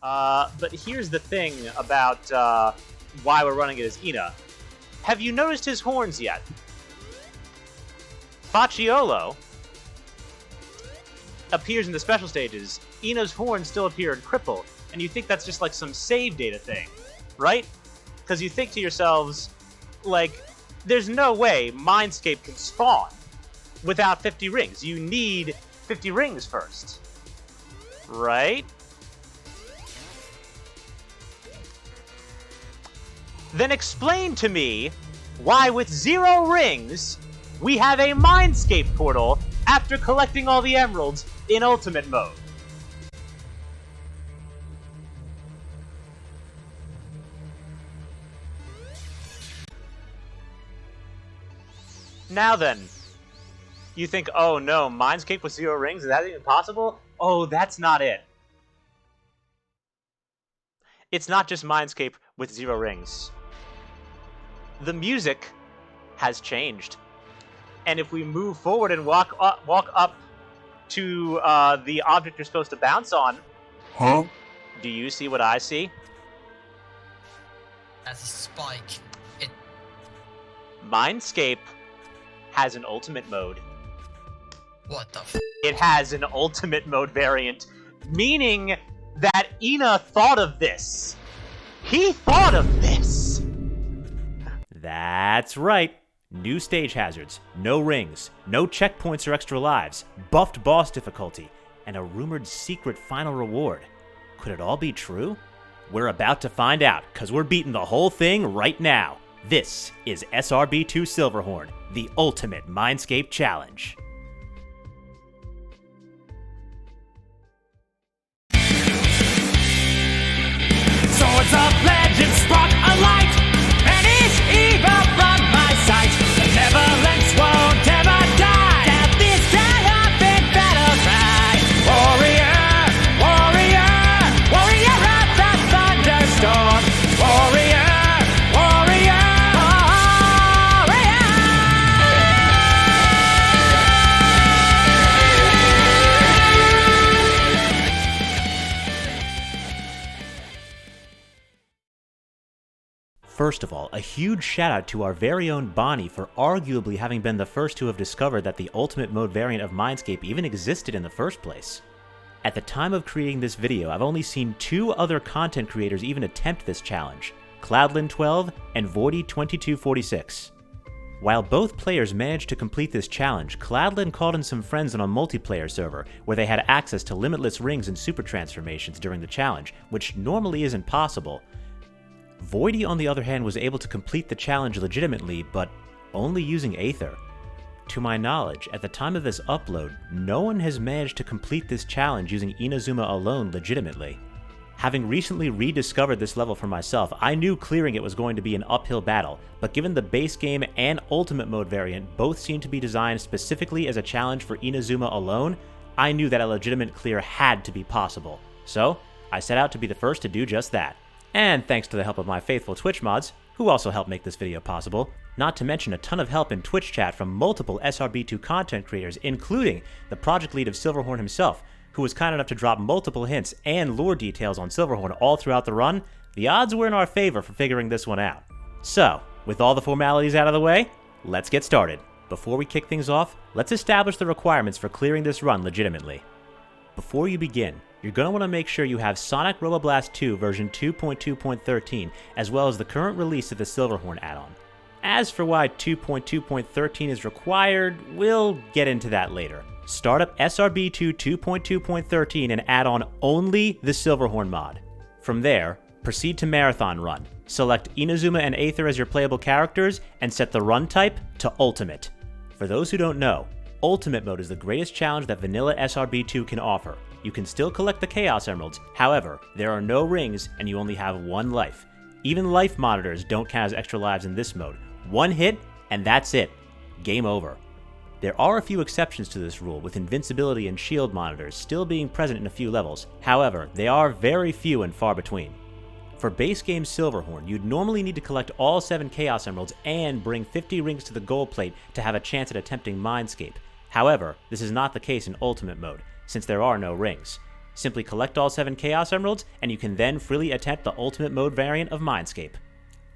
But here's the thing about why we're running it as Ina. Have you noticed his horns yet? Facciolo appears in the special stages. Ina's horns still appear in Cripple, and you think that's just like some save data thing, right? Because you think to yourselves, like, there's no way Mindscape can spawn without 50 rings. You need 50 rings first, right? Then explain to me why with 0 rings, we have a Mindscape portal after collecting all the emeralds in Ultimate mode. Now then, you think, oh no, Mindscape with 0 rings, is that even possible? Oh, that's not it. It's not just Mindscape with 0 rings. The music has changed. And if we move forward and walk up to the object you're supposed to bounce on, do you see what I see? That's a spike. Mindscape has an ultimate mode. What the It has an ultimate mode variant, meaning that Ina thought of this. He thought of this! That's right. New stage hazards, no rings, no checkpoints or extra lives, buffed boss difficulty, and a rumored secret final reward. Could it all be true? We're about to find out, because we're beating the whole thing right now. This is SRB2 Silverhorn, the ultimate Mindscape challenge. Swords of legend spark a light, and each evil from my sight. The Neverlands won't ever die. Now this triumphant battle cry. Warrior, warrior, warrior of the thunderstorm. Warrior, warrior, warrior. First of all, a huge shout out to our very own Bonnie for arguably having been the first to have discovered that the Ultimate Mode variant of Mindscape even existed in the first place. At the time of creating this video, I've only seen 2 other content creators even attempt this challenge, Cloudlin12 and Voidy2246. While both players managed to complete this challenge, Cloudlin called in some friends on a multiplayer server where they had access to limitless rings and super transformations during the challenge, which normally isn't possible. Voidy, on the other hand, was able to complete the challenge legitimately, but only using Aether. To my knowledge, at the time of this upload, no one has managed to complete this challenge using Inazuma alone legitimately. Having recently rediscovered this level for myself, I knew clearing it was going to be an uphill battle, but given the base game and Ultimate Mode variant both seem to be designed specifically as a challenge for Inazuma alone, I knew that a legitimate clear had to be possible. So, I set out to be the first to do just that. And thanks to the help of my faithful Twitch mods, who also helped make this video possible, not to mention a ton of help in Twitch chat from multiple SRB2 content creators, including the project lead of Silverhorn himself, who was kind enough to drop multiple hints and lore details on Silverhorn all throughout the run, the odds were in our favor for figuring this one out. So, with all the formalities out of the way, let's get started. Before we kick things off, let's establish the requirements for clearing this run legitimately. Before you begin, you're going to want to make sure you have Sonic Roboblast 2 version 2.2.13, as well as the current release of the Silverhorn add-on. As for why 2.2.13 is required, we'll get into that later. Start up SRB2 2.2.13 and add on only the Silverhorn mod. From there, proceed to Marathon Run. Select Inazuma and Aether as your playable characters, and set the run type to Ultimate. For those who don't know, Ultimate Mode is the greatest challenge that vanilla SRB2 can offer. You can still collect the Chaos Emeralds, however, there are no rings and you only have 1 life. Even life monitors don't count as extra lives in this mode. 1 hit, and that's it. Game over. There are a few exceptions to this rule, with invincibility and shield monitors still being present in a few levels. However, they are very few and far between. For base game Silverhorn, you'd normally need to collect all 7 Chaos Emeralds and bring 50 rings to the gold plate to have a chance at attempting Mindscape. However, this is not the case in Ultimate Mode, since there are no rings. Simply collect all 7 Chaos Emeralds, and you can then freely attempt the Ultimate Mode variant of Mindscape.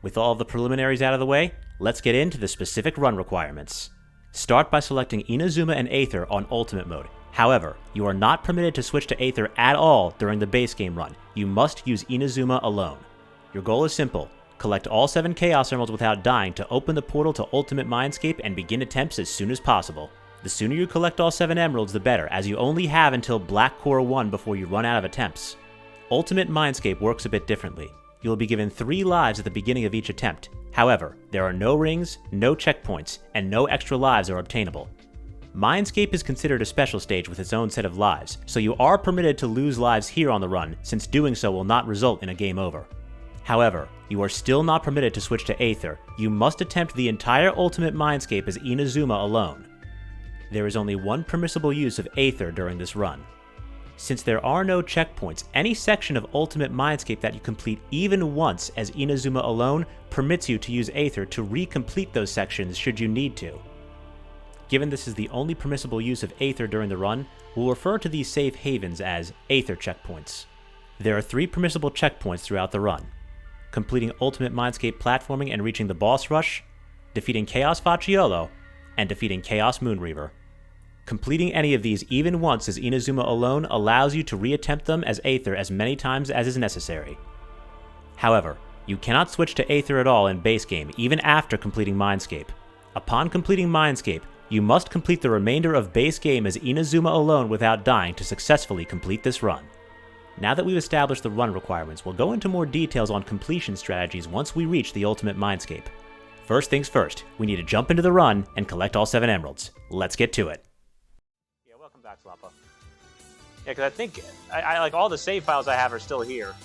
With all of the preliminaries out of the way, let's get into the specific run requirements. Start by selecting Inazuma and Aether on Ultimate Mode. However, you are not permitted to switch to Aether at all during the base game run. You must use Inazuma alone. Your goal is simple. Collect all 7 Chaos Emeralds without dying to open the portal to Ultimate Mindscape and begin attempts as soon as possible. The sooner you collect all 7 emeralds, the better, as you only have until Black Core 1 before you run out of attempts. Ultimate Mindscape works a bit differently. You will be given 3 lives at the beginning of each attempt. However, there are no rings, no checkpoints, and no extra lives are obtainable. Mindscape is considered a special stage with its own set of lives, so you are permitted to lose lives here on the run, since doing so will not result in a game over. However, you are still not permitted to switch to Aether. You must attempt the entire Ultimate Mindscape as Inazuma alone. There is only one permissible use of Aether during this run. Since there are no checkpoints, any section of Ultimate Mindscape that you complete even once as Inazuma alone permits you to use Aether to recomplete those sections should you need to. Given this is the only permissible use of Aether during the run, we'll refer to these safe havens as Aether checkpoints. There are 3 permissible checkpoints throughout the run: completing Ultimate Mindscape platforming and reaching the boss rush, defeating Chaos Facciolo, and defeating Chaos Moonreaver. Completing any of these even once as Inazuma alone allows you to reattempt them as Aether as many times as is necessary. However, you cannot switch to Aether at all in base game even after completing Mindscape. Upon completing Mindscape, you must complete the remainder of base game as Inazuma alone without dying to successfully complete this run. Now that we've established the run requirements, we'll go into more details on completion strategies once we reach the Ultimate Mindscape. First things first, we need to jump into the run and collect all 7 emeralds. Let's get to it. Yeah, welcome back, Slappa. Yeah, because I think I like all the save files I have are still here.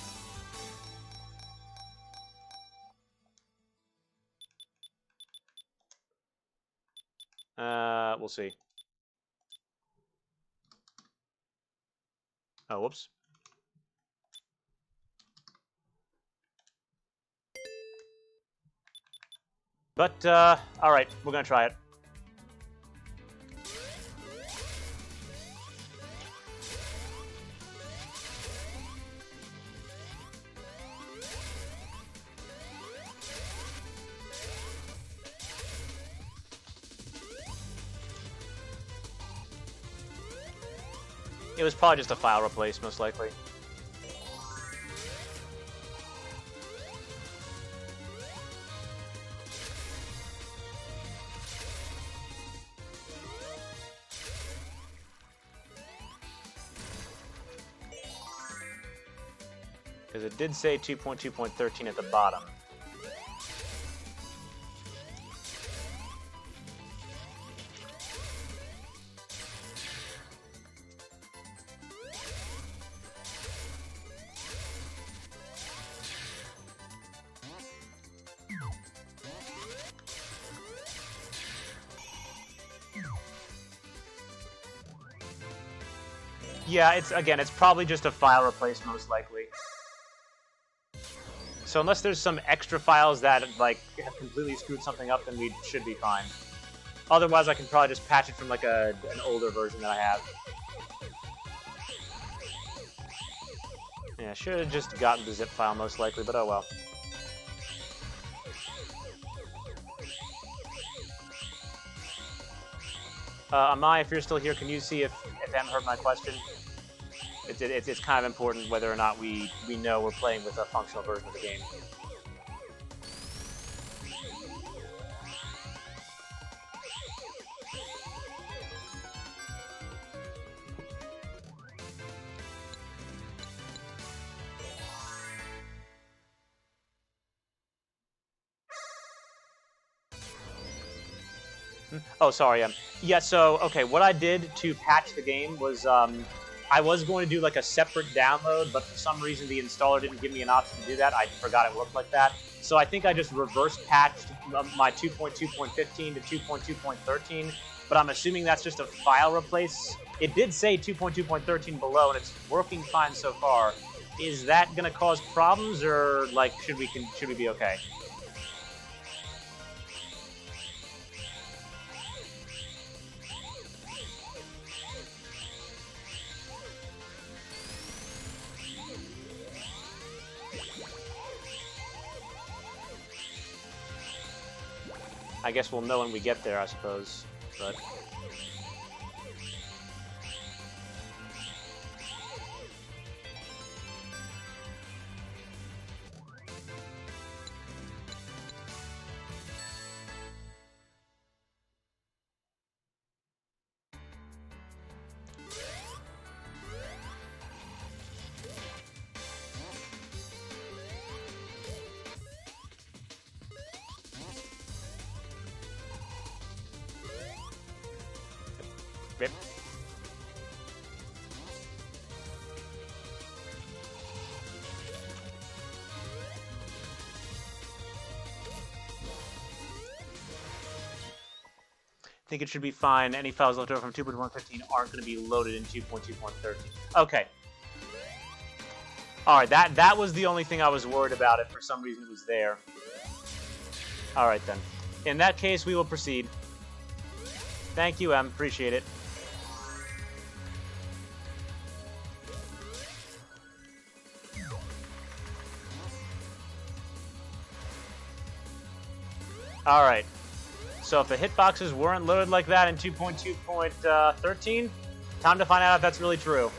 We'll see. Oh, whoops. But, alright, we're gonna try it. It was probably just a file replace, most likely. Because it did say 2.2.13 at the bottom. Yeah, it's probably just a file replace, most likely. So unless there's some extra files that like have completely screwed something up, then we should be fine. Otherwise, I can probably just patch it from like an older version that I have. Yeah, should have just gotten the zip file, most likely, but oh well. Amai, if you're still here, can you see if I haven't heard my question? It's kind of important whether or not we know we're playing with a functional version of the game. Oh, sorry. Yeah. So, okay, what I did to patch the game was I was going to do like a separate download, but for some reason the installer didn't give me an option to do that. I forgot it worked like that. So I think I just reverse patched my 2.2.15 to 2.2.13, but I'm assuming that's just a file replace. It did say 2.2.13 below, and it's working fine so far. Is that going to cause problems, or like should we be okay? I guess we'll know when we get there, I suppose. But rip. I think it should be fine. Any files left over from 2.115 aren't going to be loaded in 2.2.13. Okay. Alright, that was the only thing I was worried about. If for some reason it was there. Alright then. In that case, we will proceed. Thank you, Em. Appreciate it. Alright. So if the hitboxes weren't loaded like that in 2.2.13, time to find out if that's really true.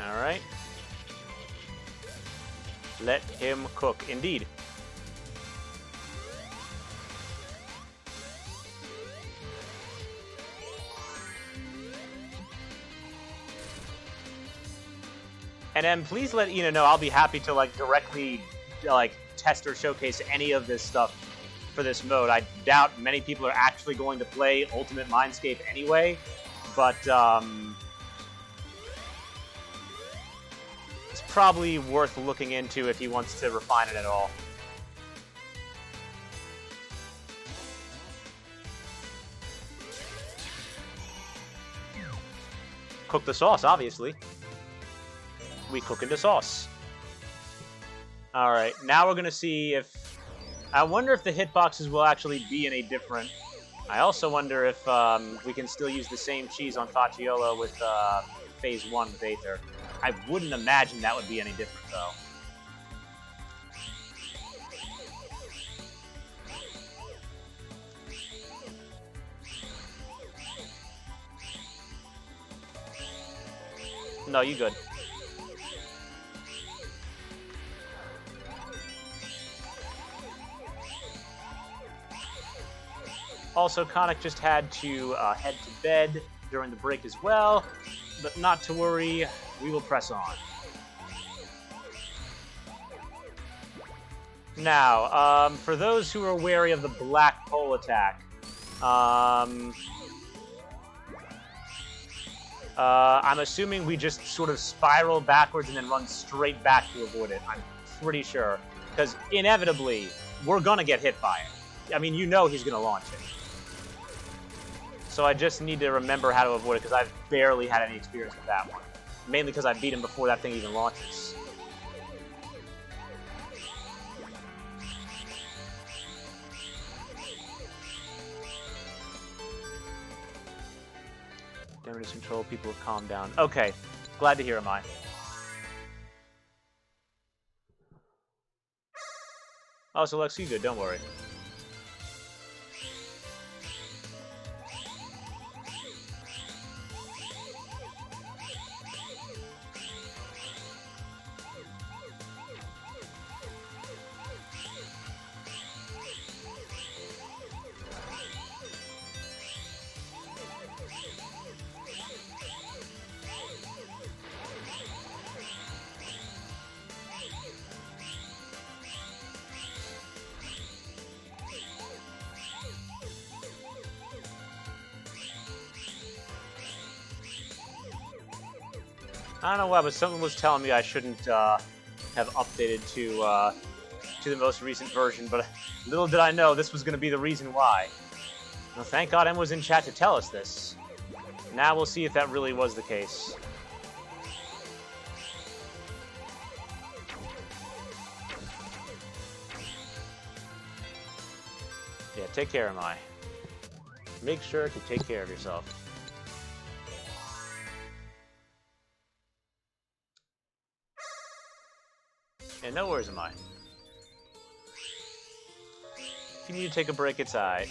Alright. Let him cook. Indeed. And please let Ina know I'll be happy to directly test or showcase any of this stuff for this mode. I doubt many people are actually going to play Ultimate Mindscape anyway, but it's probably worth looking into if he wants to refine it at all. Cook the sauce, obviously. We cook into sauce. Alright, now we're gonna see if... I wonder if the hitboxes will actually be any different. I also wonder if we can still use the same cheese on Facciolo with Phase 1 with Aether. I wouldn't imagine that would be any different, though. No, you good. Also, Conic just had to head to bed during the break as well, but not to worry, we will press on. Now, for those who are wary of the black hole attack, I'm assuming we just sort of spiral backwards and then run straight back to avoid it. I'm pretty sure, because inevitably, we're gonna get hit by it. I mean, you know he's gonna launch it. So I just need to remember how to avoid it, because I've barely had any experience with that one. Mainly because I beat him before that thing even launches. Damage control, people have calmed down. Okay, glad to hear, am I? Oh, so Lex, you good, don't worry. I don't know why, but someone was telling me I shouldn't have updated to the most recent version, but little did I know this was going to be the reason why. Well, thank God Em was in chat to tell us this. Now we'll see if that really was the case. take care of Mai. Make sure to take care of yourself. And no worries, Mai. If you need to take a break, it's alright.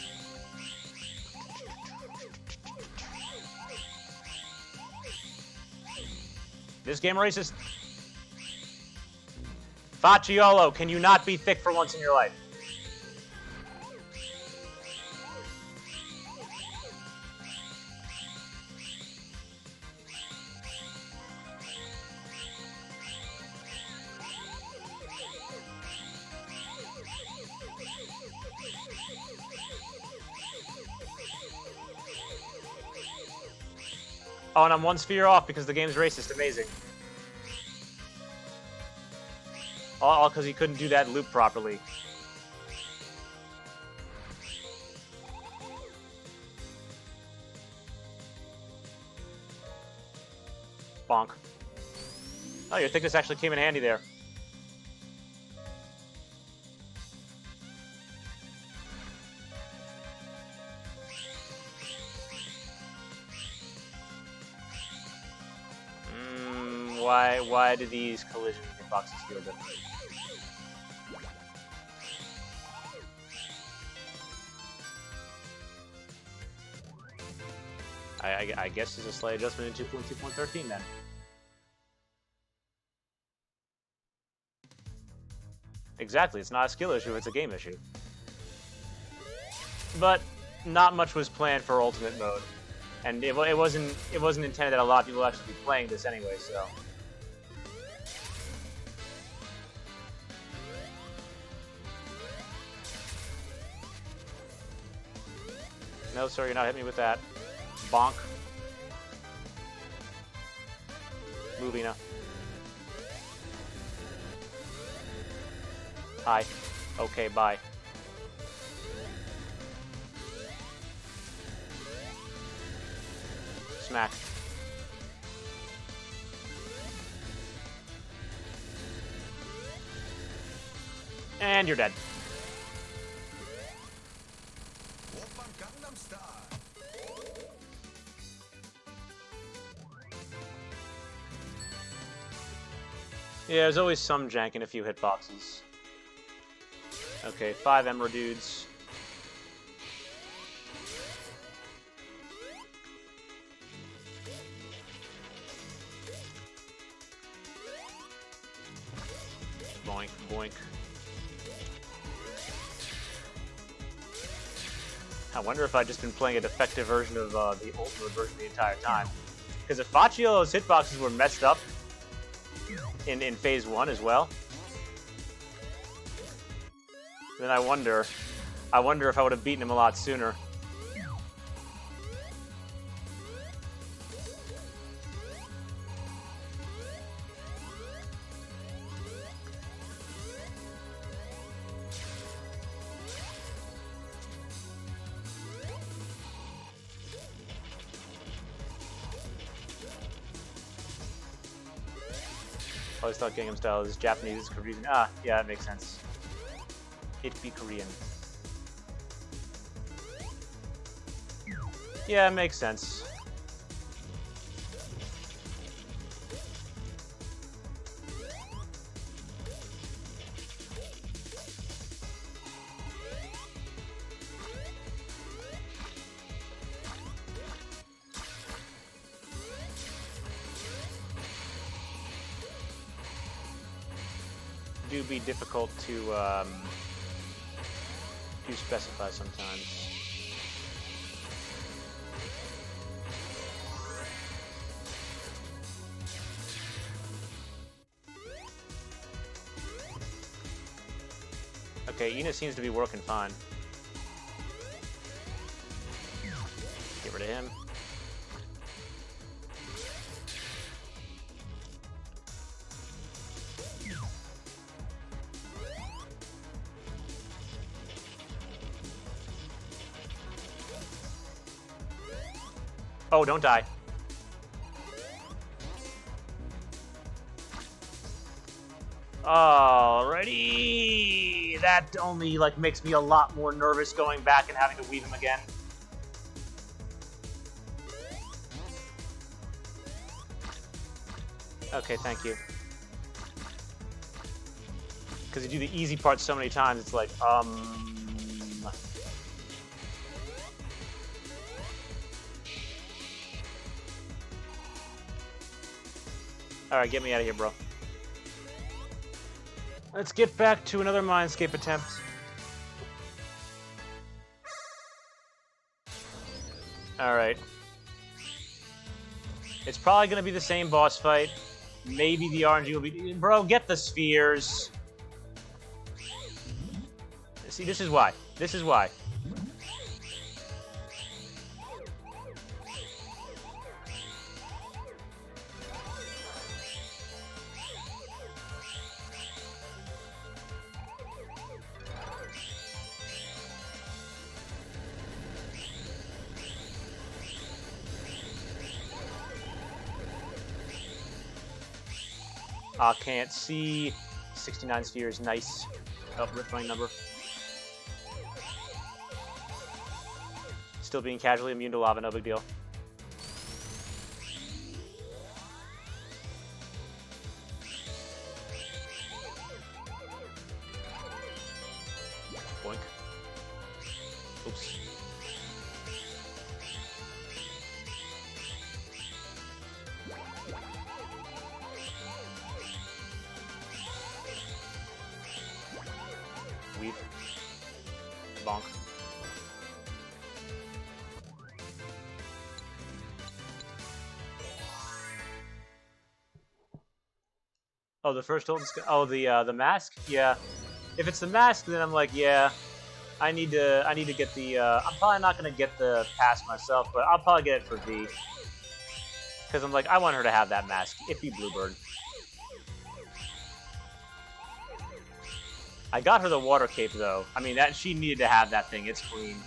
This game racist. Facciolo, can you not be thick for once in your life? Oh, and I'm one sphere off because the game's racist. Amazing. All because he couldn't do that loop properly. Bonk. Oh, your thickness actually came in handy there. Why do these collision boxes feel different? I guess it's a slight adjustment in 2.2.13 then. Exactly, it's not a skill issue, it's a game issue. But not much was planned for Ultimate Mode. And it wasn't intended that a lot of people would actually be playing this anyway, so. No, sir, you're not hitting me with that. Bonk. Movina. Hi. Okay, bye. Smack. And you're dead. Yeah, there's always some jank in a few hitboxes. Okay, 5 Emerald dudes. Boink, boink. I wonder if I've just been playing a defective version of the Ultimate version the entire time. Because if Facciolo's hitboxes were messed up in Phase 1 as well, then I wonder if I would have beaten him a lot sooner. I always thought Gangnam Style is Japanese, Korean. Ah, yeah, that makes sense. It be Korean. Yeah, it makes sense. Do be difficult to specify sometimes. Okay, Ina seems to be working fine. Get rid of him. Oh, don't die. Alrighty. That only like makes me a lot more nervous going back and having to weave him again. Okay, thank you. Because you do the easy part so many times, it's like, Alright, get me out of here, bro. Let's get back to another Mindscape attempt. Alright. It's probably going to be the same boss fight. Maybe the RNG will be... Bro, get the spheres. See, this is why. This is why. Can't see. 69 spheres, nice. Oh, ripped my number. Still being casually immune to lava, no big deal. Boink. Oops. Weave. Bonk. Oh, the first ult. Oh, the mask. Yeah. If it's the mask, then I'm like, yeah. I need to get the. I'm probably not gonna get the pass myself, but I'll probably get it for V. Because I'm like, I want her to have that mask. Iffy Bluebird. I got her the water cape though. I mean, that she needed to have that thing. It's clean.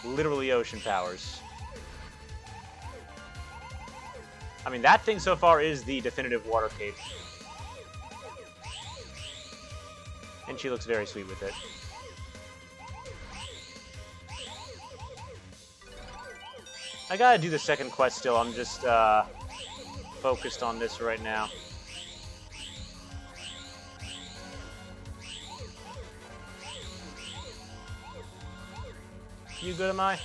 Literally ocean powers. I mean, that thing so far is the definitive water cape. And she looks very sweet with it. I gotta do the second quest still. I'm just focused on this right now. You good, am I?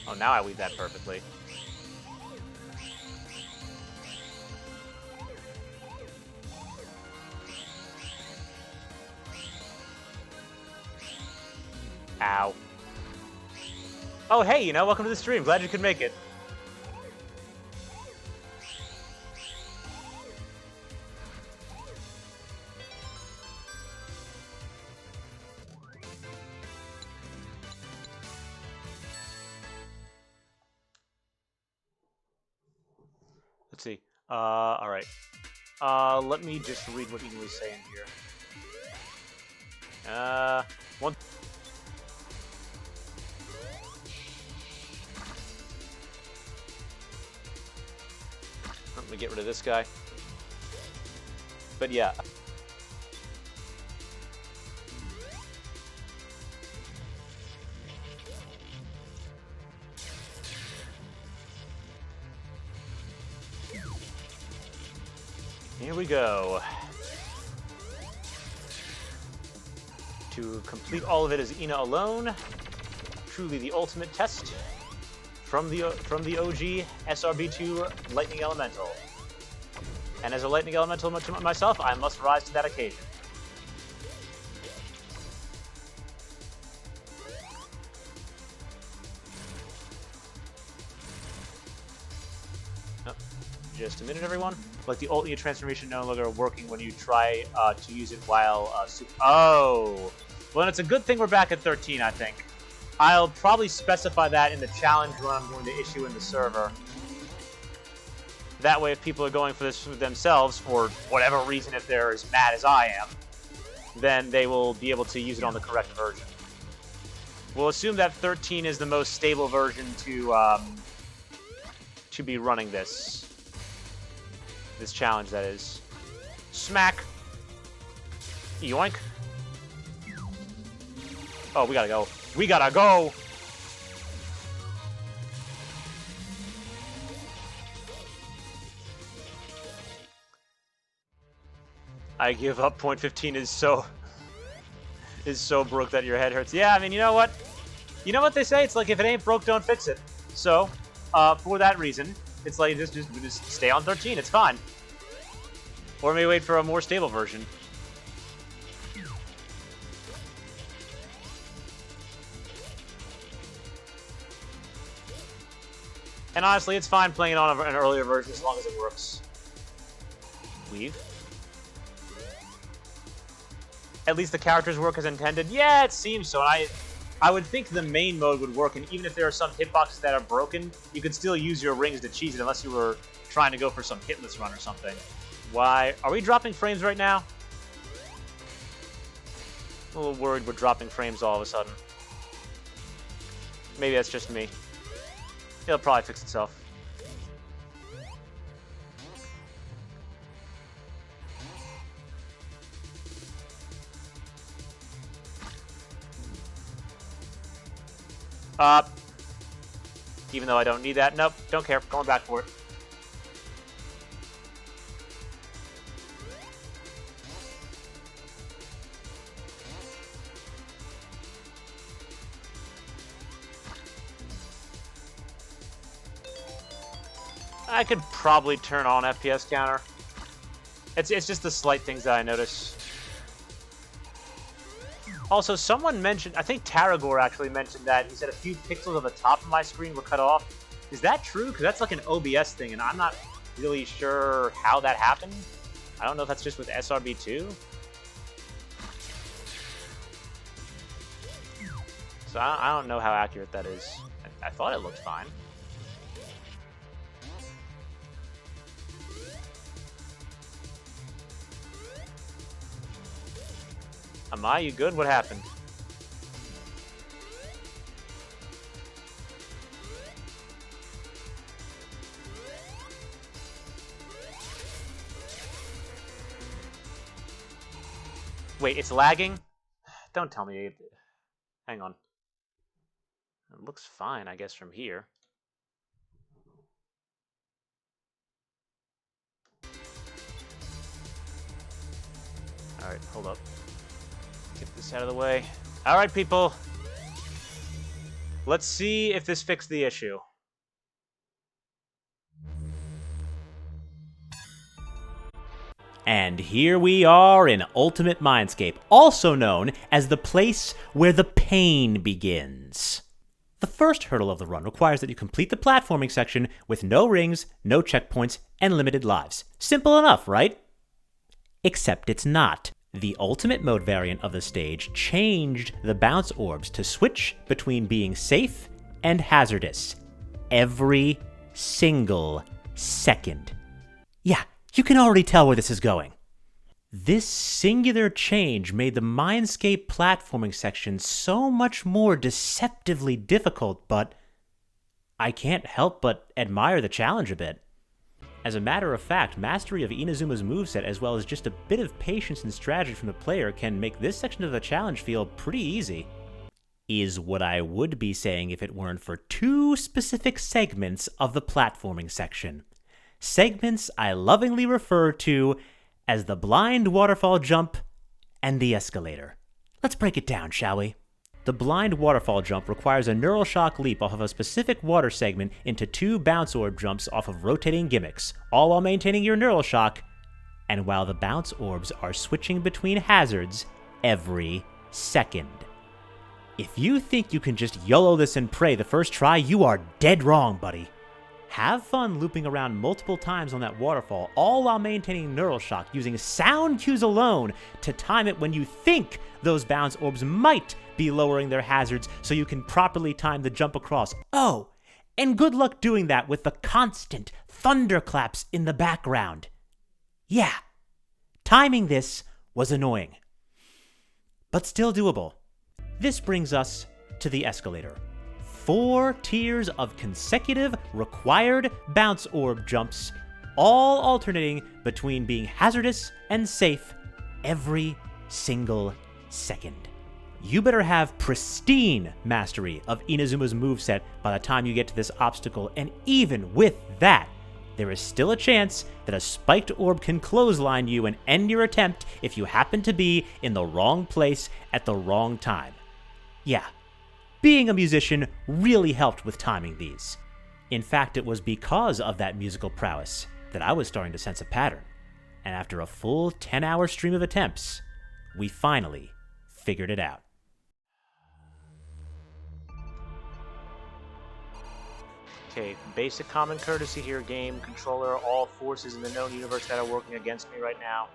Oh, now I weave that perfectly. Ow. Oh, hey, you know, welcome to the stream. Glad you could make it. Let's see. All right. Let me just read what Ian was saying here. One. Let me get rid of this guy. But yeah. Here we go. To complete all of it is Ina alone. Truly the ultimate test from the OG SRB2 Lightning Elemental. And as a Lightning Elemental myself, I must rise to that occasion. Oh, just a minute, everyone. Like the ult transformation no longer working when you try to use it while oh, Well, it's a good thing we're back at 13, I think. I'll probably specify that in the challenge run I'm going to issue in the server. That way, if people are going for this for themselves, for whatever reason, if they're as mad as I am, then they will be able to use it on the correct version. We'll assume that 13 is the most stable version to be running this challenge, that is. Smack! Yoink! Oh, we gotta go. We gotta go! I give up. Point 15 is so broke that your head hurts. Yeah, I mean, you know what? You know what they say? It's like, if it ain't broke, don't fix it. So, for that reason, it's like, just stay on 13. It's fine. Or maybe wait for a more stable version. And honestly, it's fine playing it on an earlier version as long as it works. Weave. At least the characters work as intended. Yeah, it seems so. And I would think the main mode would work, and even if there are some hitboxes that are broken, you could still use your rings to cheese it unless you were trying to go for some hitless run or something. Why? Are we dropping frames right now? I'm a little worried we're dropping frames all of a sudden. Maybe that's just me. It'll probably fix itself. Even though I don't need that. Nope, don't care. Going back for it. I could probably turn on FPS counter. It's just the slight things that I notice. Also, someone mentioned, I think Taragor actually mentioned that he said a few pixels of the top of my screen were cut off. Is that true? Because that's like an OBS thing, and I'm not really sure how that happened. I don't know if that's just with SRB2. So I don't know how accurate that is. I thought it looked fine. Am you good? What happened? Wait, it's lagging? Don't tell me. Hang on. It looks fine, I guess, from here. Alright, hold up. Get this out of the way. Alright, people. Let's see if this fixed the issue. And here we are in Ultimate Mindscape, also known as the place where the pain begins. The first hurdle of the run requires that you complete the platforming section with no rings, no checkpoints, and limited lives. Simple enough, right? Except it's not. The Ultimate Mode variant of the stage changed the bounce orbs to switch between being safe and hazardous every single second. Yeah, you can already tell where this is going. This singular change made the Mindscape platforming section so much more deceptively difficult, but I can't help but admire the challenge a bit. As a matter of fact, mastery of Inazuma's moveset as well as just a bit of patience and strategy from the player can make this section of the challenge feel pretty easy. Is what I would be saying if it weren't for two specific segments of the platforming section. Segments I lovingly refer to as the blind waterfall jump and the escalator. Let's break it down, shall we? The blind waterfall jump requires a neural shock leap off of a specific water segment into two bounce orb jumps off of rotating gimmicks, all while maintaining your neural shock, and while the bounce orbs are switching between hazards every second. If you think you can just YOLO this and pray the first try, you are dead wrong, buddy. Have fun looping around multiple times on that waterfall, all while maintaining neural shock using sound cues alone to time it when you think those bounce orbs might be lowering their hazards so you can properly time the jump across. Oh, and good luck doing that with the constant thunderclaps in the background. Yeah, timing this was annoying, but still doable. This brings us to the escalator. 4 tiers of consecutive required bounce orb jumps, all alternating between being hazardous and safe every single second. You better have pristine mastery of Inazuma's moveset by the time you get to this obstacle, and even with that, there is still a chance that a spiked orb can clothesline you and end your attempt if you happen to be in the wrong place at the wrong time. Yeah, being a musician really helped with timing these. In fact, it was because of that musical prowess that I was starting to sense a pattern. And after a full 10-hour stream of attempts, we finally figured it out. Okay, basic common courtesy here, game, controller, all forces in the known universe that are working against me right now.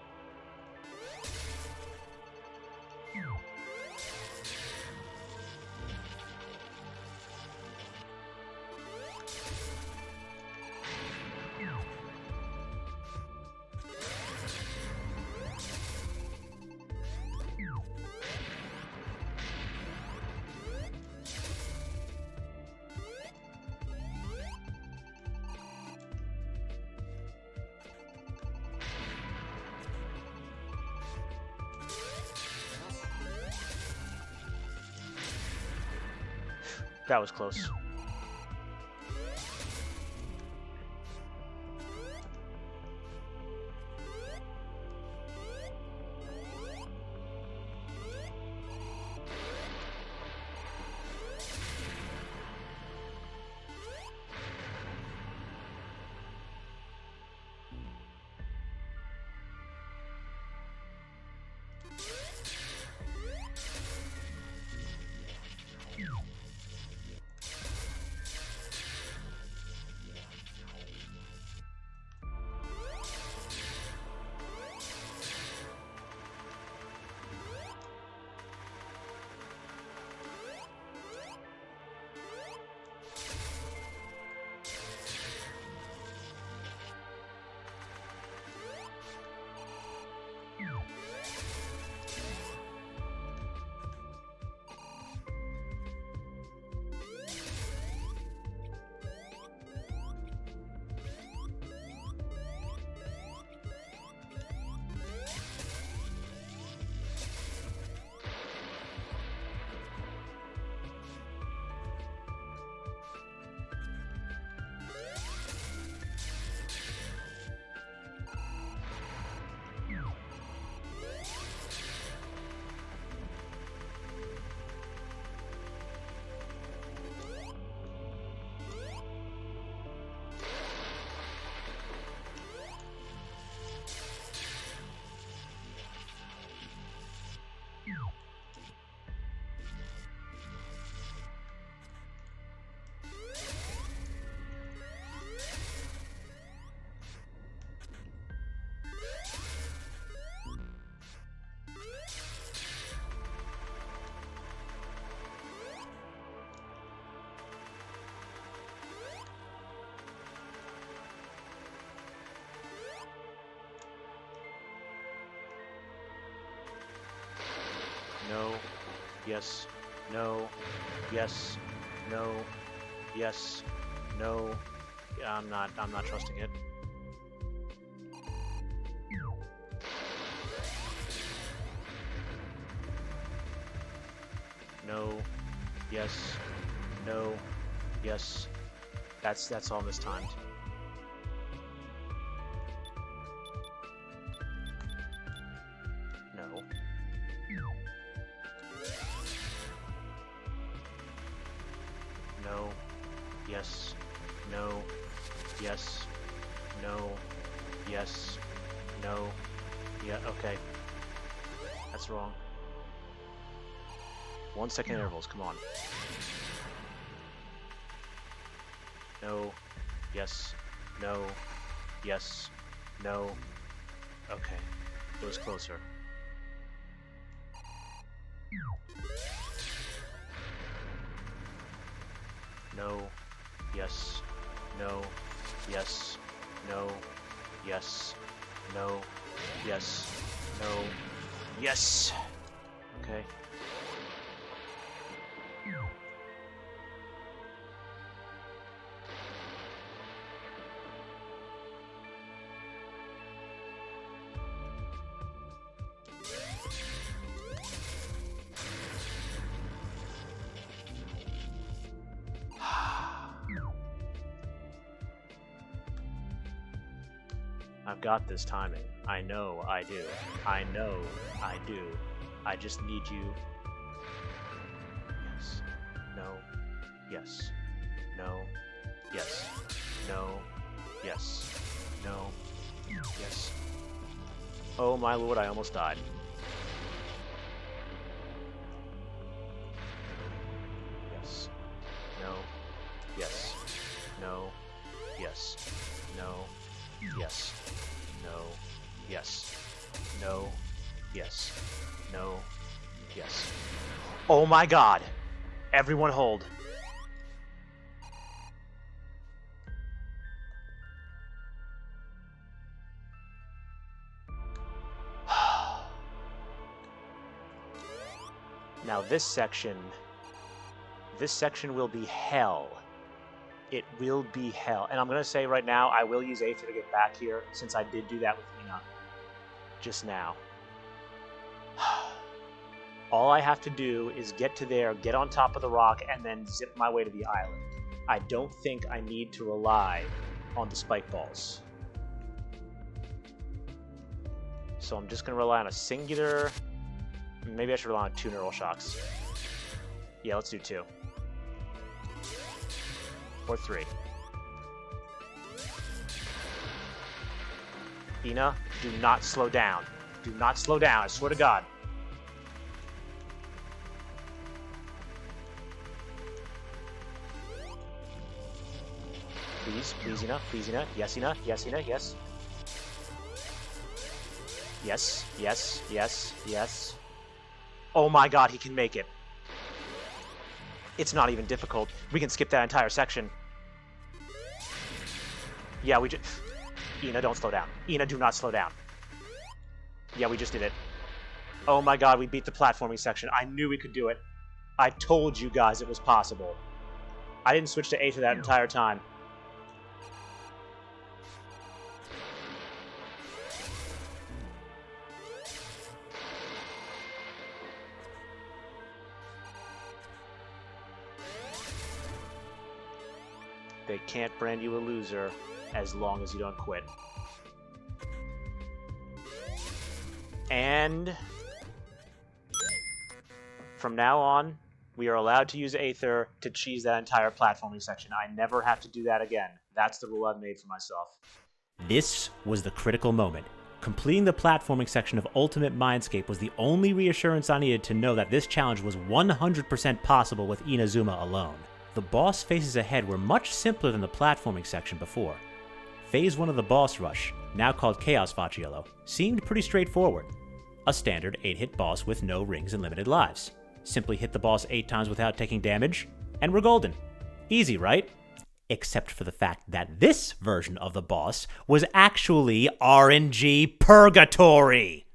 That was close. No, yes, no, yes, no, yes, no. I'm not trusting it. No, yes, no, yes. That's all mistimed. No. No, yes, no, yes, no, yes, no, yeah, okay. That's wrong. 1 second intervals, come on. No, yes, no, yes, no. Okay, it was closer. No, yes, no, yes, no, yes, no, yes, no, yes. Okay. I've got this timing. I know I do. I know I do. I just need you. Yes. No. Yes. No. Yes. No. Yes. No. Yes. Oh my lord, I almost died. Yes. No. Yes. No. Yes. No. Yes. No. Yes. No. Yes. No. Yes. Oh my god! Everyone hold. Now this section will be hell. It will be hell. And I'm going to say right now, I will use Aether to get back here, since I did do that with Ina just now. All I have to do is get to there, get on top of the rock, and then zip my way to the island. I don't think I need to rely on the spike balls. So I'm just going to rely on a singular... Maybe I should rely on 2 neural shocks. Yeah, let's do 2. Or 3. Ina, do not slow down. Do not slow down, I swear to God. Please, please, Ina, please, Ina. Yes, Ina, yes, Ina, yes. Yes, yes, yes, yes. Oh my god, he can make it. It's not even difficult. We can skip that entire section. Yeah, we just... Ina, don't slow down. Ina, do not slow down. Yeah, we just did it. Oh my god, we beat the platforming section. I knew we could do it. I told you guys it was possible. I didn't switch to Aether that entire time. They can't brand you a loser as long as you don't quit. And from now on, we are allowed to use Aether to cheese that entire platforming section. I never have to do that again. That's the rule I've made for myself. This was the critical moment. Completing the platforming section of Ultimate Mindscape was the only reassurance I needed to know that this challenge was 100% possible with Inazuma alone. The boss phases ahead were much simpler than the platforming section before. Phase 1 of the boss rush, now called Chaos Facciolo, seemed pretty straightforward. A standard 8-hit boss with no rings and limited lives. Simply hit the boss 8 times without taking damage, and we're golden. Easy, right? Except for the fact that this version of the boss was actually RNG Purgatory!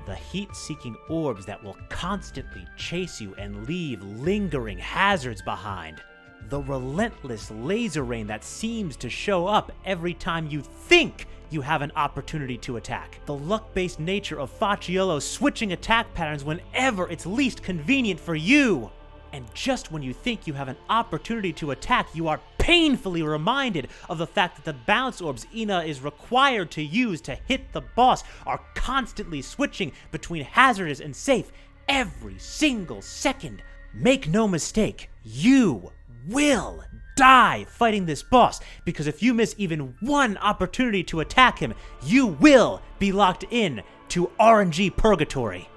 The heat-seeking orbs that will constantly chase you and leave lingering hazards behind. The relentless laser rain that seems to show up every time you think you have an opportunity to attack. The luck-based nature of Facciolo switching attack patterns whenever it's least convenient for you. And just when you think you have an opportunity to attack, you are painfully reminded of the fact that the bounce orbs Ina is required to use to hit the boss are constantly switching between hazardous and safe every single second. Make no mistake, you will die fighting this boss, because if you miss even one opportunity to attack him, you will be locked in to RNG Purgatory.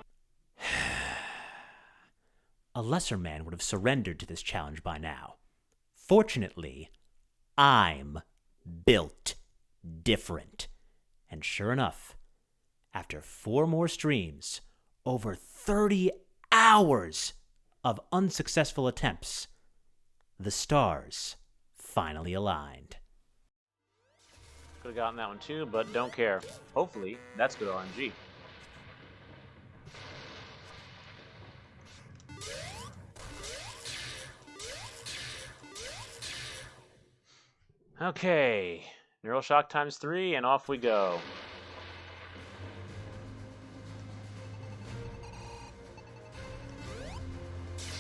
A lesser man would have surrendered to this challenge by now. Fortunately, I'm built different. And sure enough, after 4 more streams, over 30 hours of unsuccessful attempts, the stars finally aligned. Could have gotten that one too, but don't care. Hopefully, that's good RNG. Okay, Neural Shock times 3, and off we go.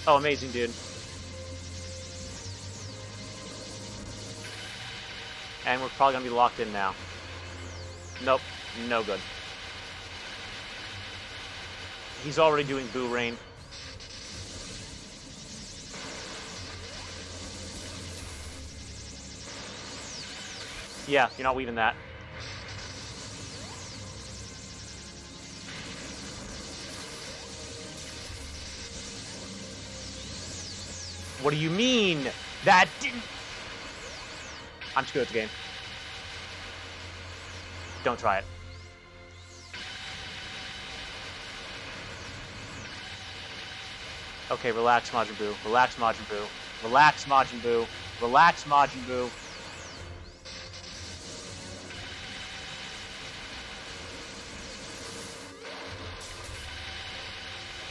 Oh, amazing, dude. And we're probably going to be locked in now. Nope, no good. He's already doing Boo Rain. Yeah, you're not weaving that. What do you mean? That didn't... I'm too good at the game. Don't try it. Okay, relax, Majin Buu. Relax, Majin Buu. Relax, Majin Buu. Relax, Majin Buu.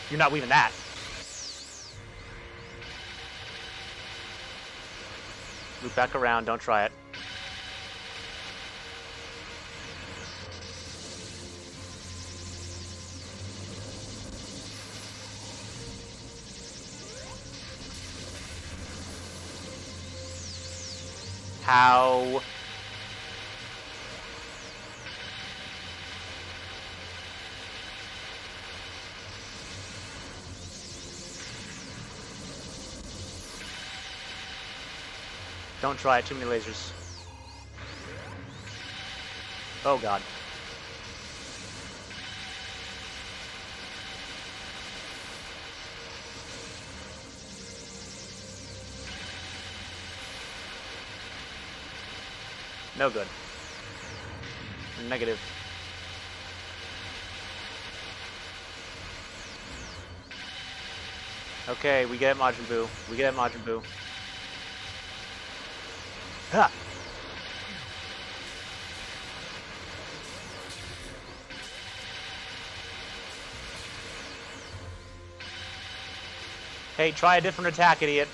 You're not weaving that. Loop back around, don't try it. How? Don't try it, too many lasers. Oh god. No good. Negative. Okay, we get it, Majin Buu. We get it, Majin Buu. Ha! Hey, try a different attack, idiot.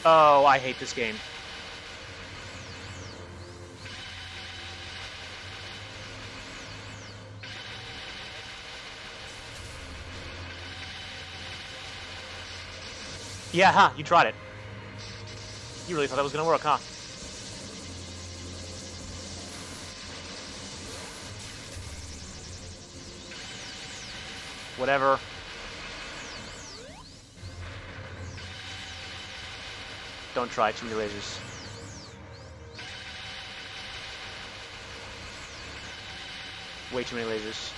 Oh, I hate this game. Yeah, huh, you tried it. You really thought that was gonna work, huh? Whatever. Don't try it, too many lasers. Way too many lasers.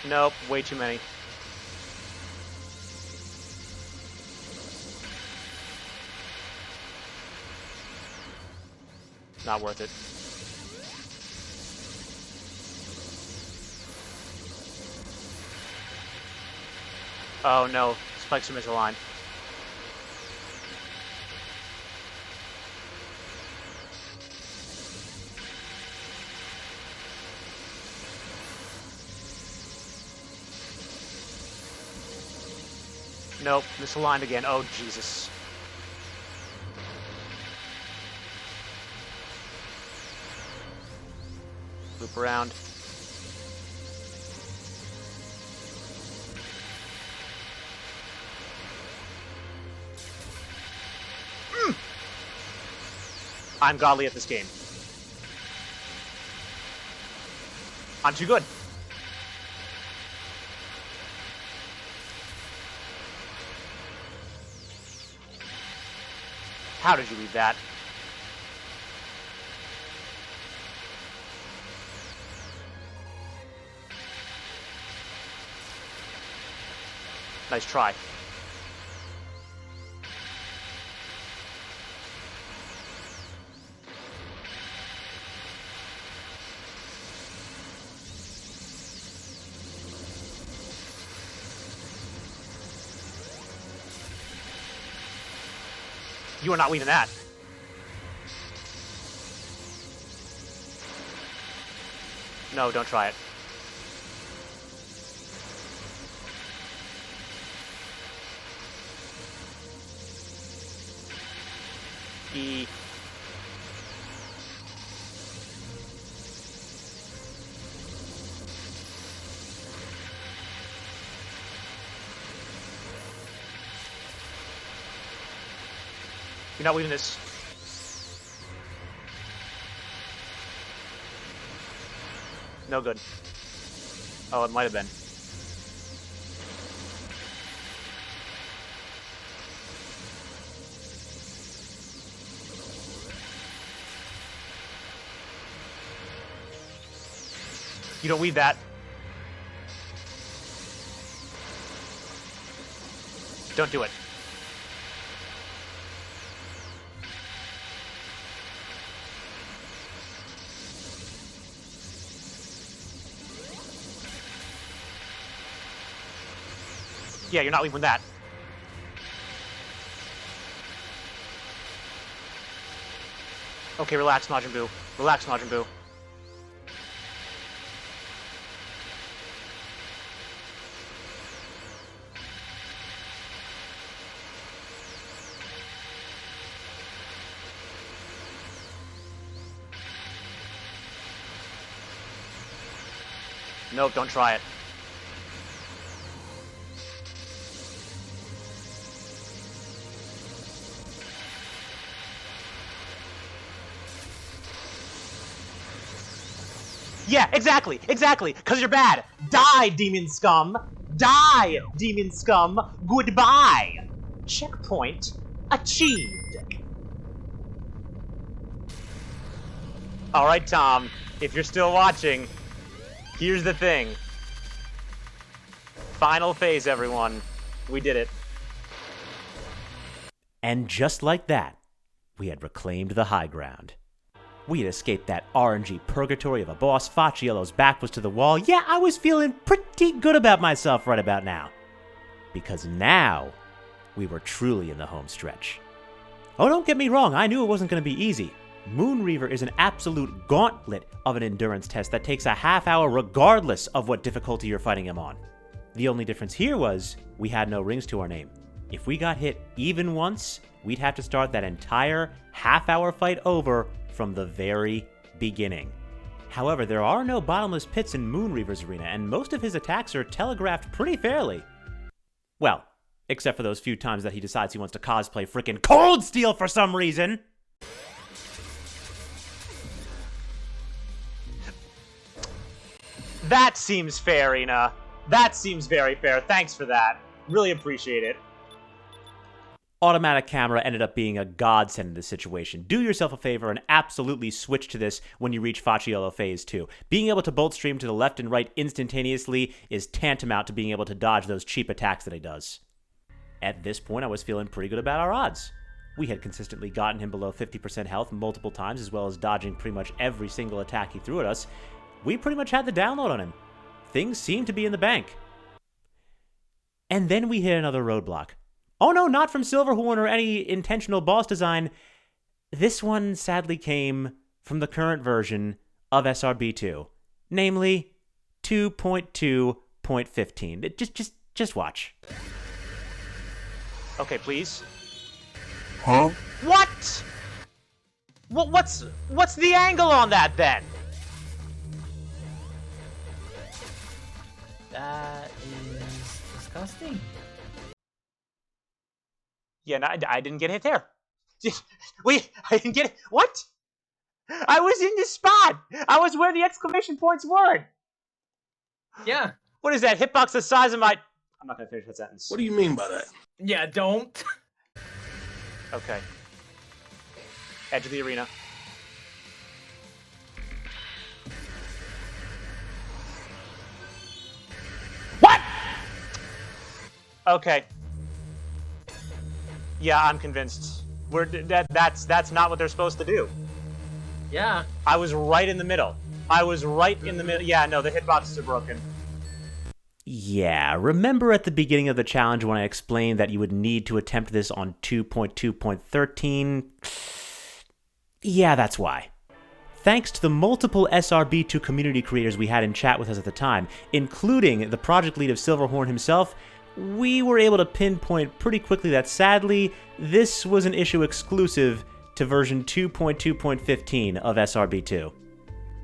Nope, way too many. Not worth it. Oh no, spikes are misaligned. Nope, misaligned again. Oh, Jesus. Loop around. I'm godly at this game. I'm too good. How did you leave that? Nice try. You are not winning that. No, don't try it. E. You're not winning this. No good. Oh, it might have been. You don't weed that. Don't do it. Yeah, you're not leaving that. Okay, relax, Majin Buu. Relax, Majin Buu. Nope, don't try it. Yeah, exactly, because you're bad. Die, demon scum. Die, demon scum. Goodbye. Checkpoint achieved. All right, Tom, if you're still watching, here's the thing. Final phase, everyone. We did it. And just like that, we had reclaimed the high ground. We had escaped that RNG purgatory of a boss. Facciolo's back was to the wall. Yeah, I was feeling pretty good about myself right about now. Because now, we were truly in the home stretch. Oh, don't get me wrong, I knew it wasn't going to be easy. Moonreaver is an absolute gauntlet of an endurance test that takes a half hour regardless of what difficulty you're fighting him on. The only difference here was, we had no rings to our name. If we got hit even once, we'd have to start that entire half-hour fight over from the very beginning. However, there are no bottomless pits in Moonreaver's arena, and most of his attacks are telegraphed pretty fairly. Well, except for those few times that he decides he wants to cosplay frickin' Cold Steel for some reason. That seems fair, Ina. That seems very fair. Thanks for that. Really appreciate it. Automatic camera ended up being a godsend in this situation. Do yourself a favor and absolutely switch to this when you reach Facciolo Phase 2. Being able to bolt stream to the left and right instantaneously is tantamount to being able to dodge those cheap attacks that he does. At this point, I was feeling pretty good about our odds. We had consistently gotten him below 50% health multiple times, as well as dodging pretty much every single attack he threw at us. We pretty much had the download on him. Things seemed to be in the bank. And then we hit another roadblock. Oh no, not from Silverhorn or any intentional boss design. This one sadly came from the current version of SRB2, namely 2.2.15. Just watch. Okay, please. Huh? What? What's the angle on that then? That is disgusting. Yeah, no, I didn't get hit there. Wait, I didn't get it. What? I was in this spot. I was where the exclamation points were. Yeah. What is that? Hitbox the size of my... I'm not going to finish that sentence. What do you mean by that? Yeah, don't. Okay. Edge of the arena. What? Okay. Yeah, I'm convinced. That's not what they're supposed to do. Yeah. I was right in the middle. Yeah, no, the hitboxes are broken. Yeah, remember at the beginning of the challenge when I explained that you would need to attempt this on 2.2.13? Yeah, that's why. Thanks to the multiple SRB2 community creators we had in chat with us at the time, including the project lead of Silverhorn himself, we were able to pinpoint pretty quickly that sadly, this was an issue exclusive to version 2.2.15 of SRB2.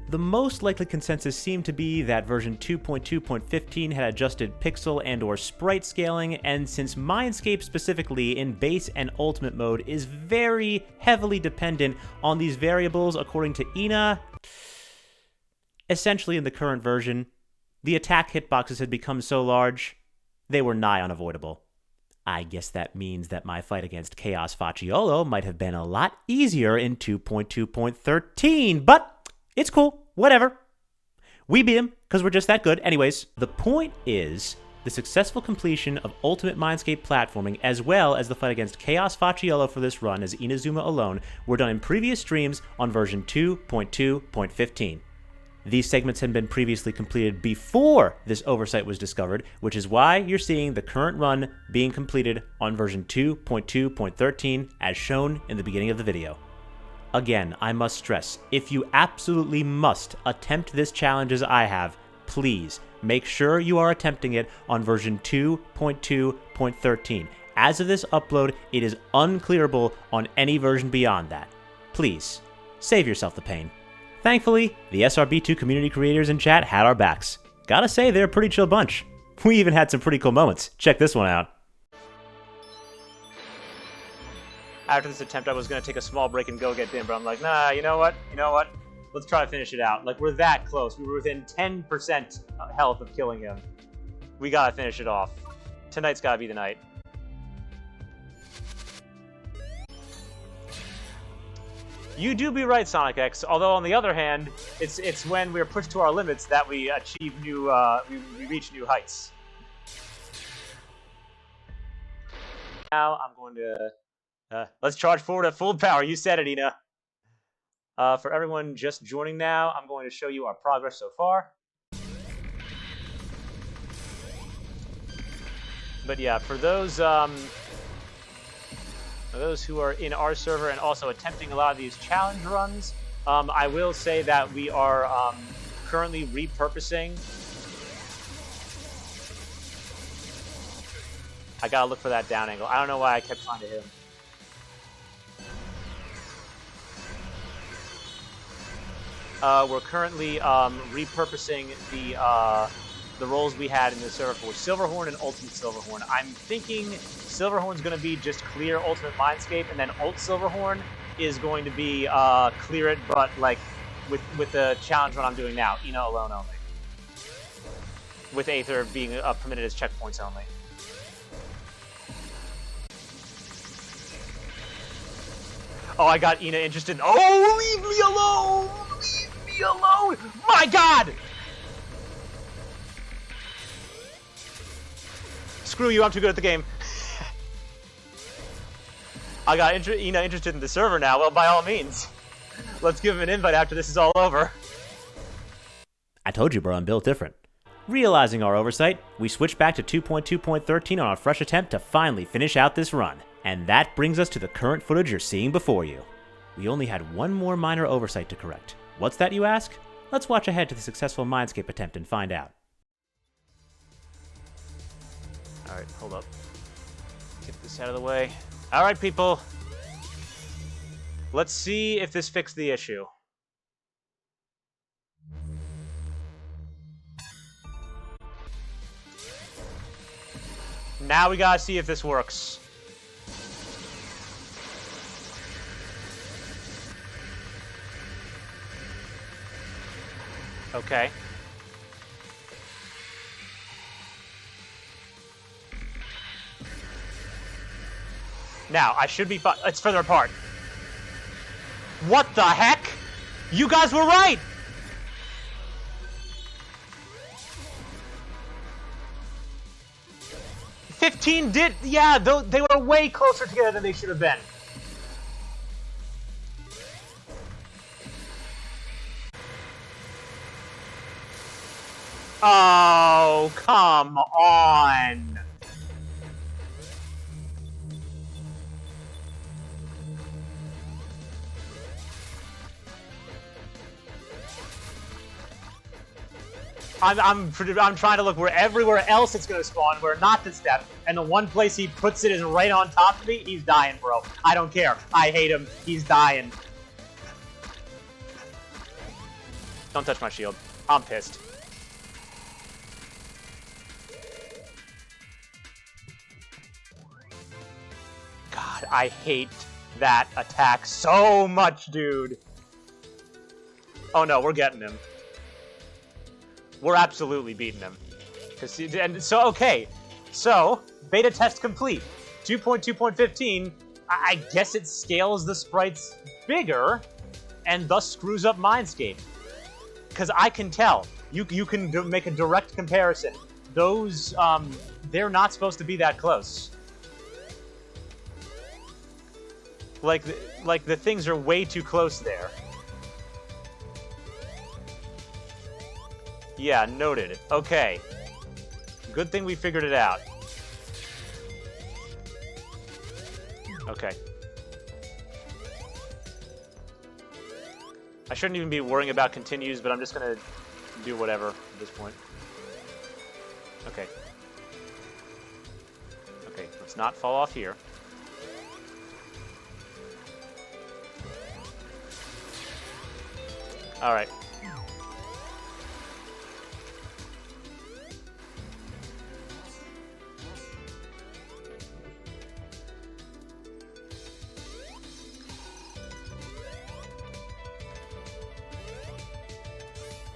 The most likely consensus seemed to be that version 2.2.15 had adjusted pixel and or sprite scaling, and since Mindscape specifically in base and ultimate mode is very heavily dependent on these variables according to Ina, essentially in the current version, the attack hitboxes had become so large, they were nigh unavoidable. I guess that means that my fight against Chaos Facciolo might have been a lot easier in 2.2.13, but it's cool, whatever. We beat him, because we're just that good. Anyways, the point is, the successful completion of Ultimate Mindscape platforming, as well as the fight against Chaos Facciolo for this run as Inazuma alone, were done in previous streams on version 2.2.15. These segments had been previously completed before this oversight was discovered, which is why you're seeing the current run being completed on version 2.2.13 as shown in the beginning of the video. Again, I must stress, if you absolutely must attempt this challenge as I have, please make sure you are attempting it on version 2.2.13. As of this upload, it is unclearable on any version beyond that. Please, save yourself the pain. Thankfully, the SRB2 community creators in chat had our backs. Gotta say, they're a pretty chill bunch. We even had some pretty cool moments. Check this one out. After this attempt, I was going to take a small break and go get Dim, but I'm like, nah, you know what? Let's try to finish it out. Like, we're that close. We were within 10% health of killing him. We gotta finish it off. Tonight's gotta be the night. You do be right, Sonic X, although on the other hand, it's when we're pushed to our limits that we achieve new, we reach new heights. Now, I'm going to... let's charge forward at full power. You said it, Ina. For everyone just joining now, I'm going to show you our progress so far. But yeah, for those who are in our server and also attempting a lot of these challenge runs, I will say that we are currently repurposing. I gotta look for that down angle. I don't know why I kept trying to hit him. We're currently repurposing the roles we had in the server for Silverhorn and Ultimate Silverhorn. I'm thinking Silverhorn's going to be just clear Ultimate Mindscape, and then Ult Silverhorn is going to be clear it, but like with the challenge run I'm doing now, Ina alone only. With Aether being permitted as checkpoints only. Oh, I got Ina interested in... Oh, leave me alone! Leave me alone! My God! Screw you, I'm too good at the game. I got Ina interested in the server now. Well, by all means. Let's give him an invite after this is all over. I told you, bro, I'm built different. Realizing our oversight, we switched back to 2.2.13 on a fresh attempt to finally finish out this run. And that brings us to the current footage you're seeing before you. We only had one more minor oversight to correct. What's that, you ask? Let's watch ahead to the successful Mindscape attempt and find out. Alright, hold up. Get this out of the way. Alright, people. Let's see if this fixed the issue. Now we gotta see if this works. Okay. Now, I should be fine. It's further apart. What the heck? You guys were right! 15 did, yeah, they were way closer together than they should have been. Oh, come on. I'm trying to look where everywhere else it's gonna spawn, where not the step, and the one place he puts it is right on top of me. He's dying, bro. I don't care. I hate him. He's dying. Don't touch my shield. I'm pissed. God, I hate that attack so much, dude. Oh no, we're getting him. We're absolutely beating him. Okay. So, beta test complete. 2.2.15, I guess it scales the sprites bigger, and thus screws up Mindscape. Because I can tell. You can make a direct comparison. Those, they're not supposed to be that close. Like the things are way too close there. Yeah, noted. Okay. Good thing we figured it out. Okay. I shouldn't even be worrying about continues, but I'm just gonna do whatever at this point. Okay. Okay, let's not fall off here. Alright.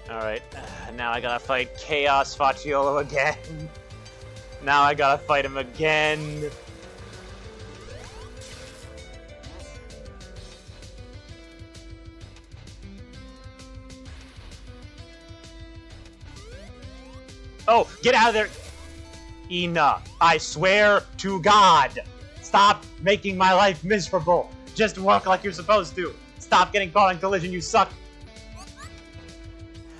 Alright, now I gotta fight Chaos Facciolo again. Now I gotta fight him again. Oh, get out of there! Enough. I swear to God. Stop making my life miserable. Just work like you're supposed to. Stop getting caught in collision, you suck.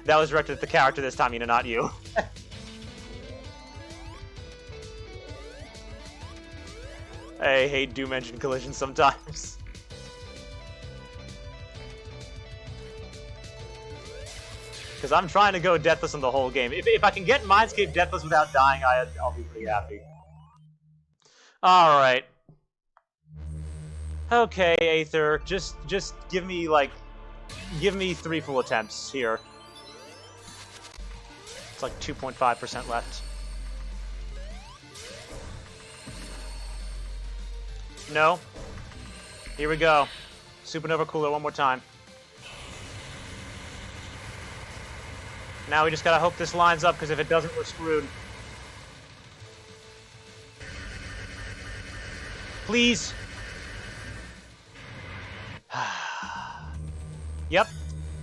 That was directed at the character this time, not you. I hate Doom Engine collisions sometimes. Because I'm trying to go deathless on the whole game. If I can get Mindscape deathless without dying, I'll be pretty happy. Alright. Okay, Aether, just give me, give me 3 full attempts here. It's like 2.5% left. No. Here we go. Supernova Cooler one more time. Now we just gotta hope this lines up, because if it doesn't, we're screwed. Please. Yep.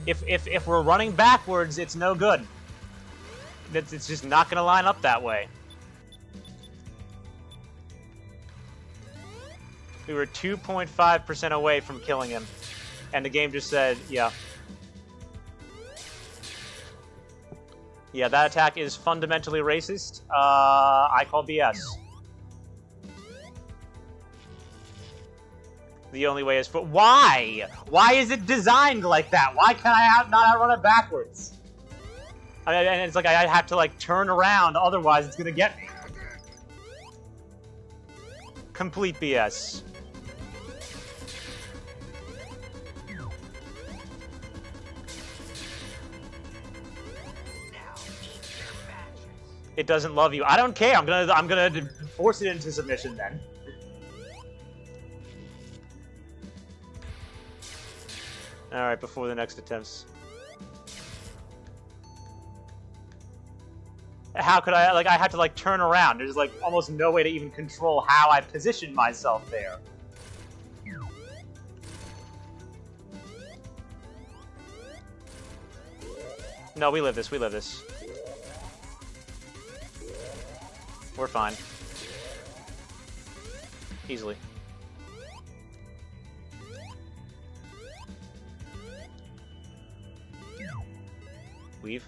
If we're running backwards, it's no good. It's just not gonna line up that way. We were 2.5% away from killing him. And the game just said, yeah. Yeah, that attack is fundamentally racist. I call BS. The only way is for— Why? Why is it designed like that? Why can I not outrun it backwards? And it's like I have to, turn around, otherwise it's gonna get me. Complete BS. It doesn't love you. I don't care. I'm gonna force it into submission then. All right, before the next attempts. How could I? I had to turn around. There's almost no way to even control how I position myself there. No, we live this. We live this. We're fine. Easily. Weave.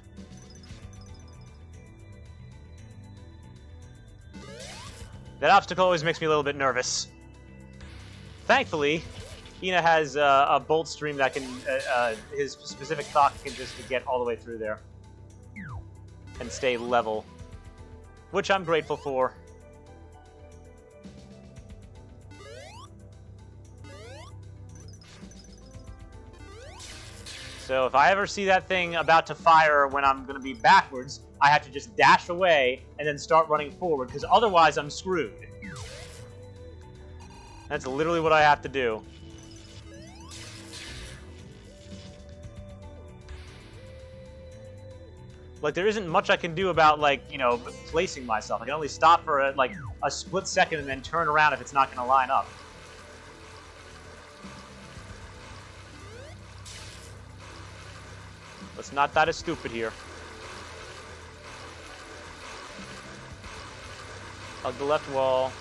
That obstacle always makes me a little bit nervous. Thankfully, Ina has a bolt stream that can, his specific thought can just get all the way through there. And stay level. Which I'm grateful for. So if I ever see that thing about to fire when I'm going to be backwards, I have to just dash away and then start running forward, because otherwise I'm screwed. That's literally what I have to do. Like, there isn't much I can do about, like, you know, placing myself. I can only stop for, a split second and then turn around if it's not going to line up. Let's not that is stupid here. Hug the left wall.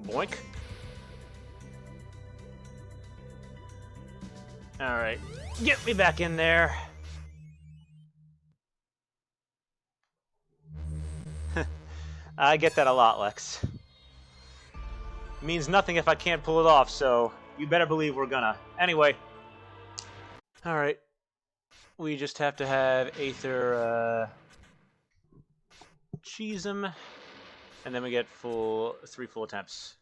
Boink. Alright. Get me back in there. I get that a lot, Lex. Means nothing if I can't pull it off, so you better believe we're gonna. Anyway. Alright. We just have to have Aether, cheese him. And then we get 3 full attempts.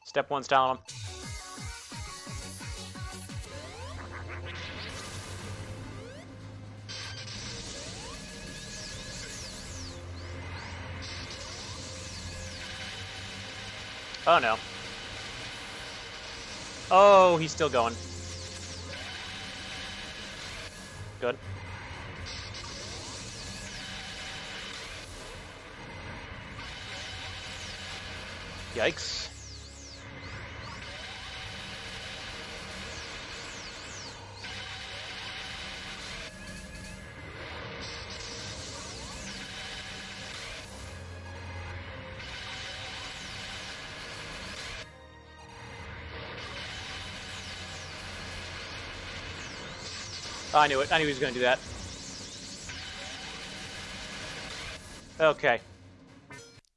Step 1 style on him. Oh no. Oh, he's still going. Good. Yikes. Oh, I knew it. I knew he was going to do that. Okay.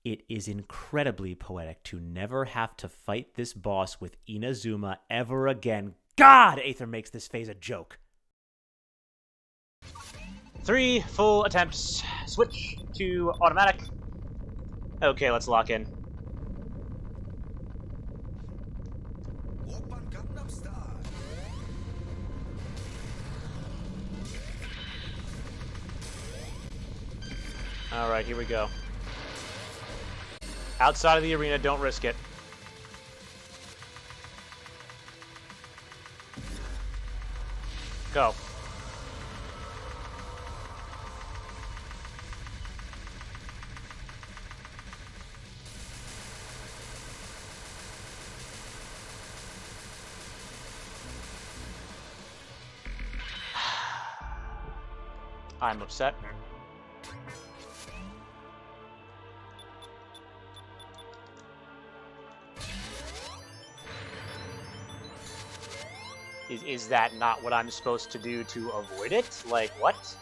It is incredibly poetic to never have to fight this boss with Inazuma ever again. God, Aether makes this phase a joke. 3 full attempts. Switch to automatic. Okay, let's lock in. Alright, here we go. Outside of the arena, don't risk it. Go. I'm upset. Is that not what I'm supposed to do to avoid it? Like, what?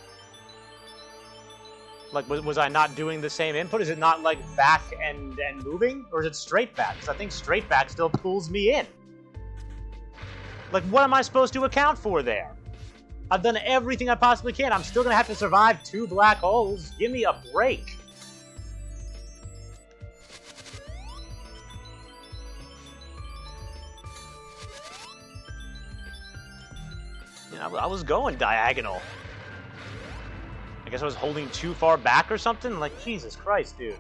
Like, was I not doing the same input? Is it not, like, back and moving? Or is it straight back? Because I think straight back still pulls me in. Like, what am I supposed to account for there? I've done everything I possibly can. I'm still going to have to survive 2 black holes. Give me a break. I was going diagonal. I guess I was holding too far back or something? Like, Jesus Christ, dude.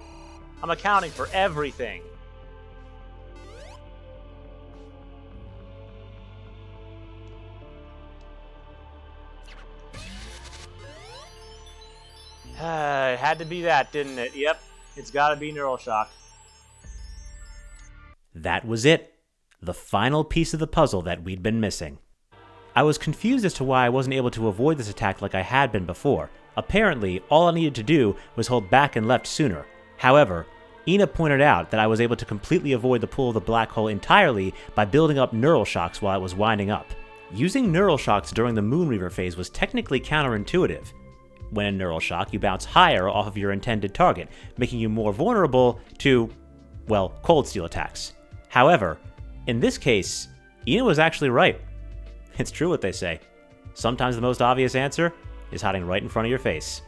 I'm accounting for everything. It had to be that, didn't it? Yep, it's gotta be Neural Shock. That was it. The final piece of the puzzle that we'd been missing. I was confused as to why I wasn't able to avoid this attack like I had been before. Apparently, all I needed to do was hold back and left sooner. However, Ina pointed out that I was able to completely avoid the pull of the black hole entirely by building up neural shocks while it was winding up. Using neural shocks during the Moonreaver phase was technically counterintuitive. When in neural shock, you bounce higher off of your intended target, making you more vulnerable to, well, cold steel attacks. However, in this case, Ina was actually right. It's true what they say. Sometimes the most obvious answer is hiding right in front of your face.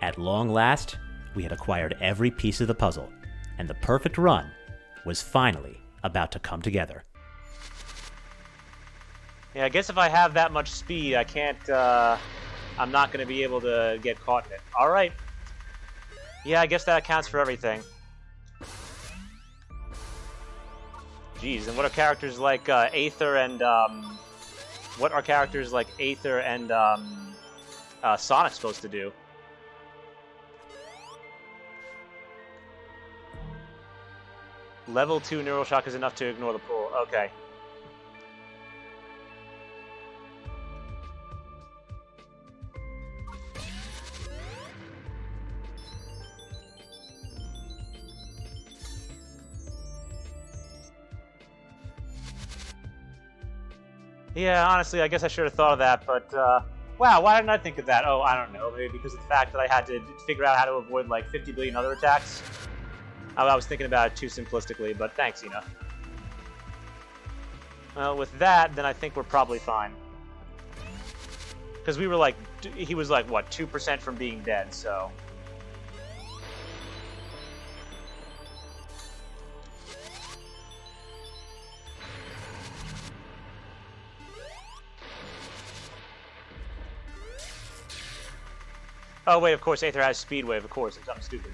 At long last, we had acquired every piece of the puzzle, and the perfect run was finally about to come together. Yeah, I guess if I have that much speed, I can't, I'm not going to be able to get caught in it. Alright. Yeah, I guess that accounts for everything. Jeez, and what are characters like Aether and, what are characters like Aether and Sonic supposed to do? Level 2 Neural Shock is enough to ignore the pull. Okay. Yeah, honestly, I guess I should have thought of that, but, wow, why didn't I think of that? Oh, I don't know, maybe because of the fact that I had to figure out how to avoid, like, 50 billion other attacks. I was thinking about it too simplistically, but thanks, Ina. Well, with that, then I think we're probably fine. Because we were, like, he was, like, what, 2% from being dead, so... Oh, wait, of course, Aether has Speed Wave, of course. I'm stupid.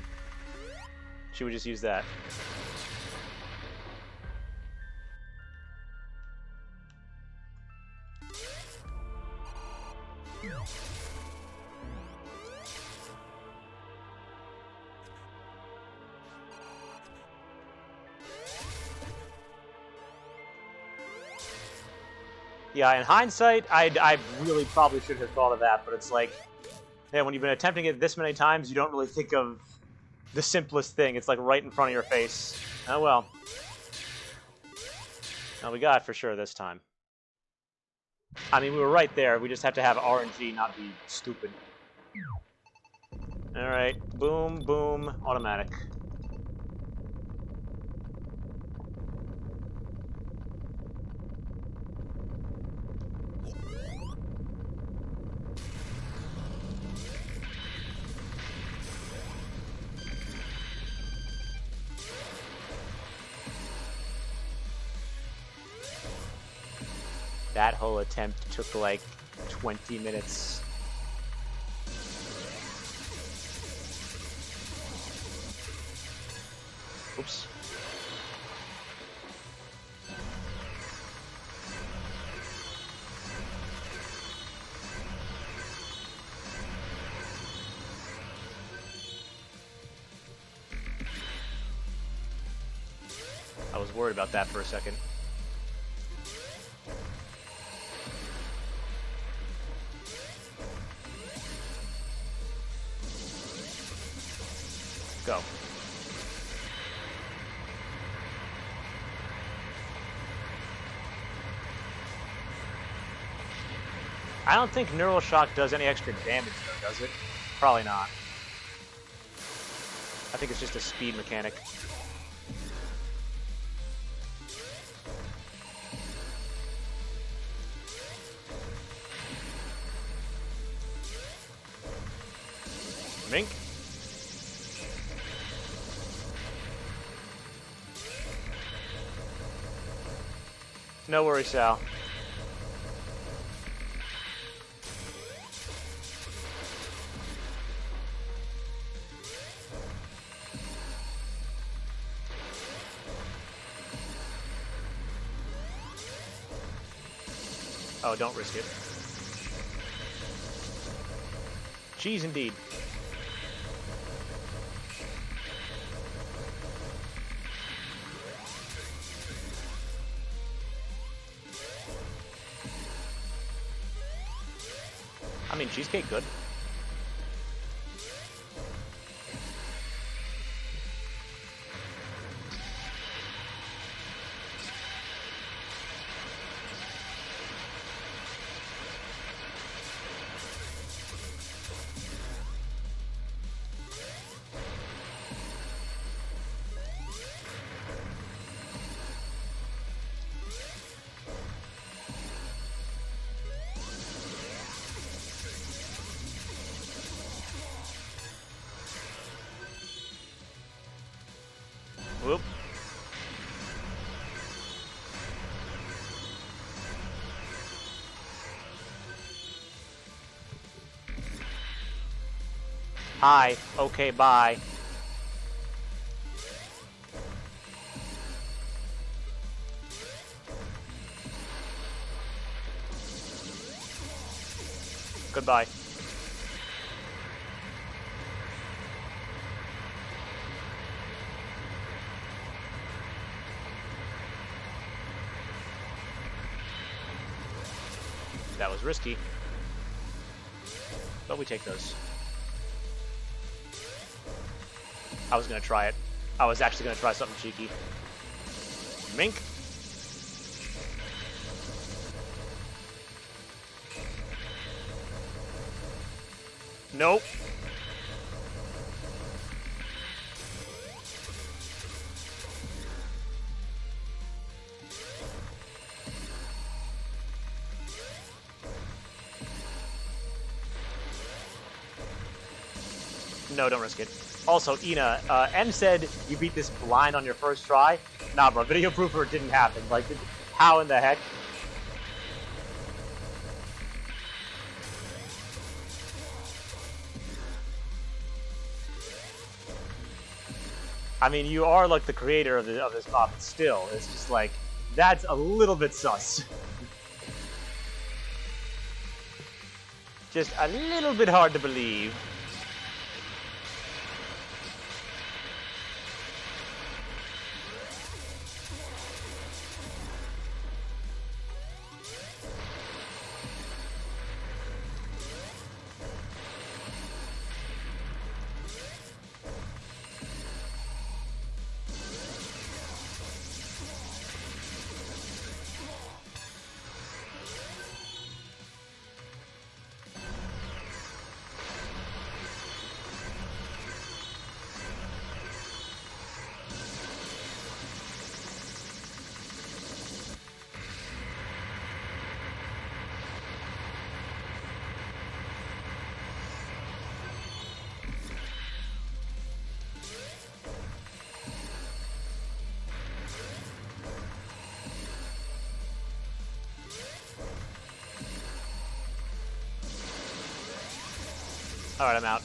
She would just use that. Yeah, in hindsight, I really probably should have thought of that, but it's like... Yeah, when you've been attempting it this many times, you don't really think of the simplest thing. It's like right in front of your face. Oh well. Now we got it for sure this time. I mean, we were right there. We just have to have RNG not be stupid. Alright. Boom, boom, automatic. That whole attempt took like 20 minutes. Oops. I was worried about that for a second. Go. I don't think Neural Shock does any extra damage though, does it? Probably not. I think it's just a speed mechanic. Mink? No worries, Sal. Oh, don't risk it. Jeez, indeed. cheesecake good. Whoop. Hi. Okay, bye. Goodbye. That was risky, but we take those. I was gonna try it. I was actually gonna try something cheeky. Mink. Nope. No, don't risk it. Also, Ina, M said you beat this blind on your first try. Nah, bro, video proofer didn't happen. Like, how in the heck? I mean, you are like the creator of this mod, but still, it's just like, that's a little bit sus. Just a little bit hard to believe. Alright, I'm out.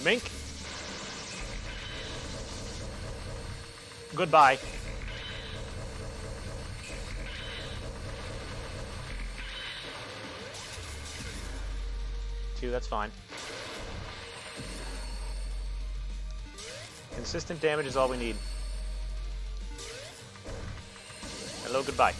Mink. Goodbye. Two, that's fine. Consistent damage is all we need. Hello, goodbye.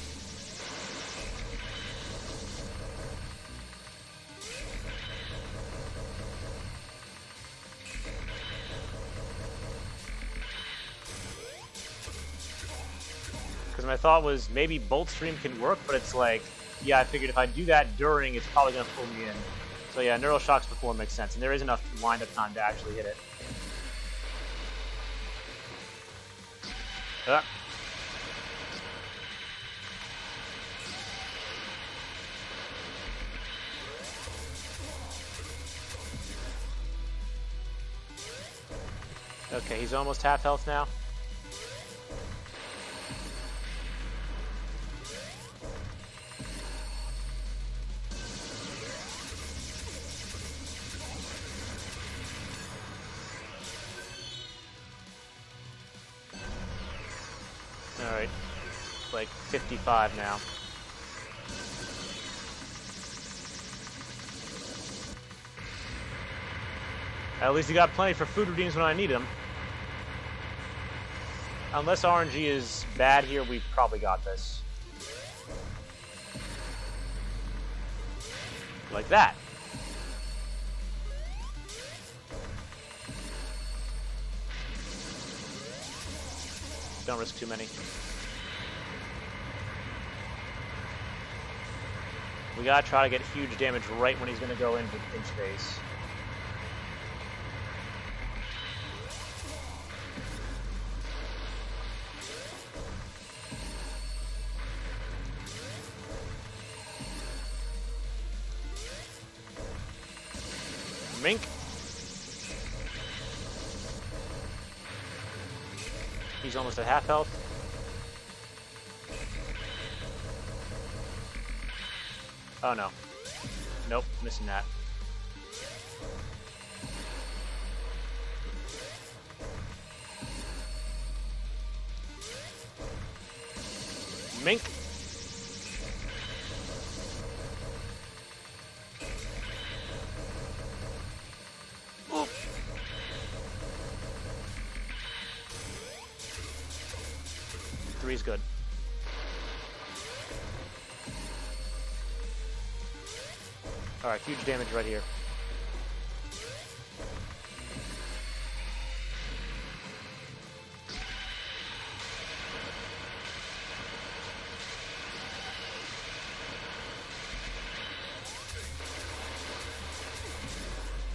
Because my thought was maybe Bolt Stream can work, but it's like, yeah, I figured if I do that during, it's probably going to pull me in. So yeah, Neural Shocks before makes sense, and there is enough wind-up time to actually hit it. Ah. Okay, he's almost half health now. like 55 now. At least you got plenty for food redeems when I need them. Unless RNG is bad here, we've probably got this. Like that. Don't risk too many. We gotta try to get huge damage right when he's gonna go into pinch phase. Mink. He's almost at half health. Oh no. Nope, missing that. Mink. Oop. Three's good. Alright, huge damage right here.